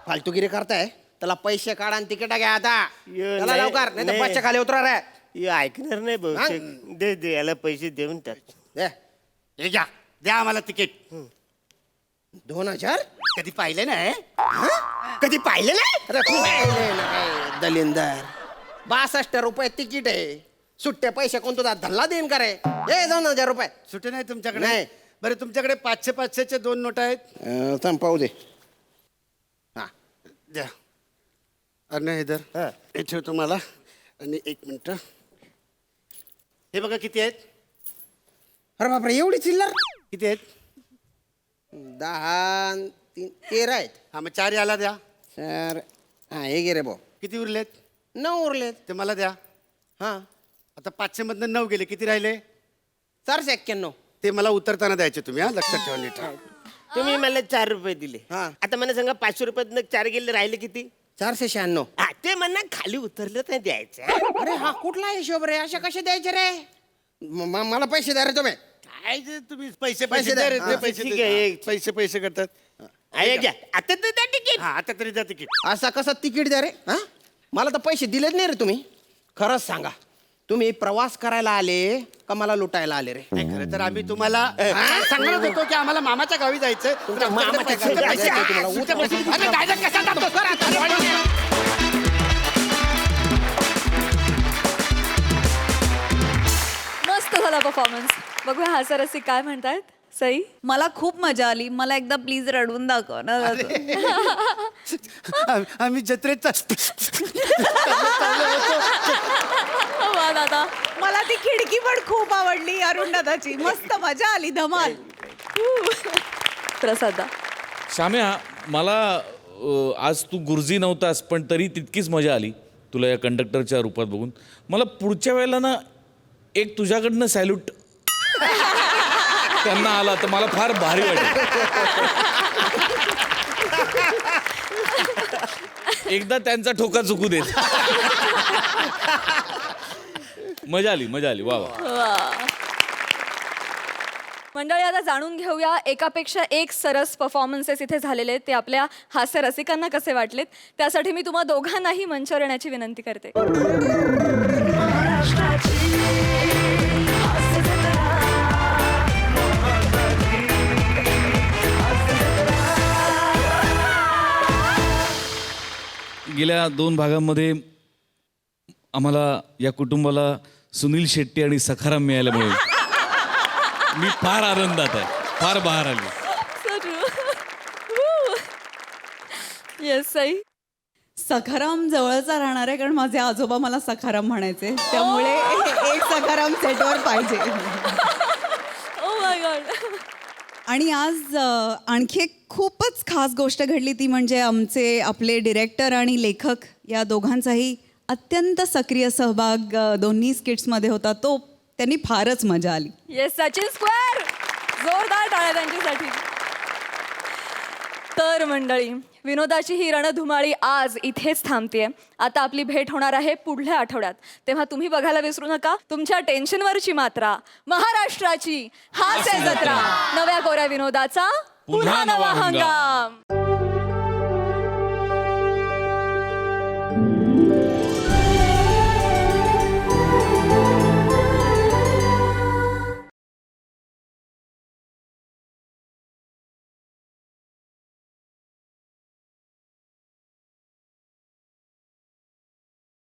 फालतूगिरी करताय. त्याला पैसे काढा आणि तिकीट घ्या आता. त्याला लवकर, नाही तर बसच्या खाली उतरा रे. ऐकणार नाही बहुतेक. दे दे याला पैसे देऊन टाक. दे. हे घ्या, द्या आम्हाला तिकीट. 2000? कधी पाहिले नाही? कधी पाहिले नाही? अरे पाहिलंय ना काय दलिंदर. 62 रुपये तिकीट आहे. सुट्टे पैसे कोण तुझा धल्ला देईन का रे? 2000 रुपये सुटे नाही तुमच्याकडे? नाही. बरं तुमच्याकडे 500-500चे 2 नोट आहेत? थांब पाहू दे. हा द्या. अरे इधर हे ठेव तुम्हाला. आणि 1 मिनिट, हे बघा किती आहेत. अरे बापरे, एवढी चिल्लर? किती आहेत? 10, 13 आहेत. हा मग 4 याला द्या. सर हा, हे गे रे भाऊ. किती उरलेत? 9 उरलेत. ते मला द्या. हा, आता 500 मधनं 9 गेले, किती राहिले? 491. ते मला उतरताना द्यायचे तुम्ही. हा लक्षात ठेवा नीट. तुम्ही मला 4 रुपये दिले. हा. आता मला सांगा 500 रुपयात 4 गेले, राहिले किती? 496. हा ते म्हणा खाली उतरलं तर द्यायचं. अरे हा कुठला हिशोब रे? असे कसे द्यायचे रे? मला पैसे द्या रे तुम्ही. काय जे तुम्ही पैसे पैसे द्या रे, द्या. ते हा, पैसे ठीक द्या. आहे. पैसे करतात. आहे घ्या. आता तर द्या तिकीट. हा आता तरी द्या तिकीट. असा कसं तिकीट द्या रे? हा, मला तर पैसे दिलेच नाही रे तुम्ही. खरंच सांगा, तुम्ही प्रवास करायला आले का मला लुटायला आले रे? खरं तर आम्ही तुम्हाला सांगत होतो की आम्हाला मामाच्या गावी जायचं. तुमच्या मामाच्या गावी जायचंय तुम्हाला. अरे डायरेक्ट कसा टाकतो सर आता? मस्त झाला परफॉर्मन्स. बघूया हास्यरसिक काय म्हणतायत. सई, मला खूप मजा आली. मला एकदा प्लीज रडवून दाखव ना. आम्ही जत्रेचा वा दादा. मला ती खिडकी पण खूप आवडली अरुण दादाची. मस्त मजा आली, धमाल. प्रसादा. शाम्या, मला आज तू गुरुजी नव्हतास पण तरी तितकीच मजा आली तुला या कंडक्टरच्या रूपात बघून. मला पुढच्या वेळेला ना एक तुझ्याकडनं सॅल्यूट त्यांना आला तर मला फार भारी वाटेल. एकदा त्यांचा ठोका चुकू देत. मजा आली. वा वा. मंडळी, आता जाणून घेऊया एकापेक्षा एक सरस परफॉर्मन्सेस इथे झालेले ते आपल्या हास्य रसिकांना कसे वाटलेत. त्यासाठी मी तुम्हा दोघांनाही मंचावर येण्याची विनंती करते. गेल्या 2 भागांमध्ये आम्हाला या कुटुंबाला सुनील शेट्टी आणि सखाराम मिळाल्यामुळे मी फार आनंदात आहे. फार बहार आली. येस सई. सखाराम जवळचा राहणार आहे कारण माझे आजोबा मला सखाराम म्हणायचे. त्यामुळे एक सखाराम सेटवर पाहिजे. Oh my God. आणि आज आणखी एक खूपच खास गोष्ट घडली, ती म्हणजे आपले डिरेक्टर आणि लेखक या दोघांचाही अत्यंत सक्रिय सहभाग दोन्ही स्किट्समध्ये होता. तो त्यांनी फारच मजा आली. Yes Sachin square. जोरदार टाळ्या त्यांच्यासाठी. तर मंडळी, विनोदाची ही रणधुमाळी आज इथेच थांबतेय. आता आपली भेट होणार आहे पुढल्या आठवड्यात. तेव्हा तुम्ही बघायला विसरू नका तुमच्या टेन्शनवरची मात्रा, महाराष्ट्राची हास्य जत्रा, नव्या कोऱ्या विनोदाचा पुन्हा नवा हंगाम.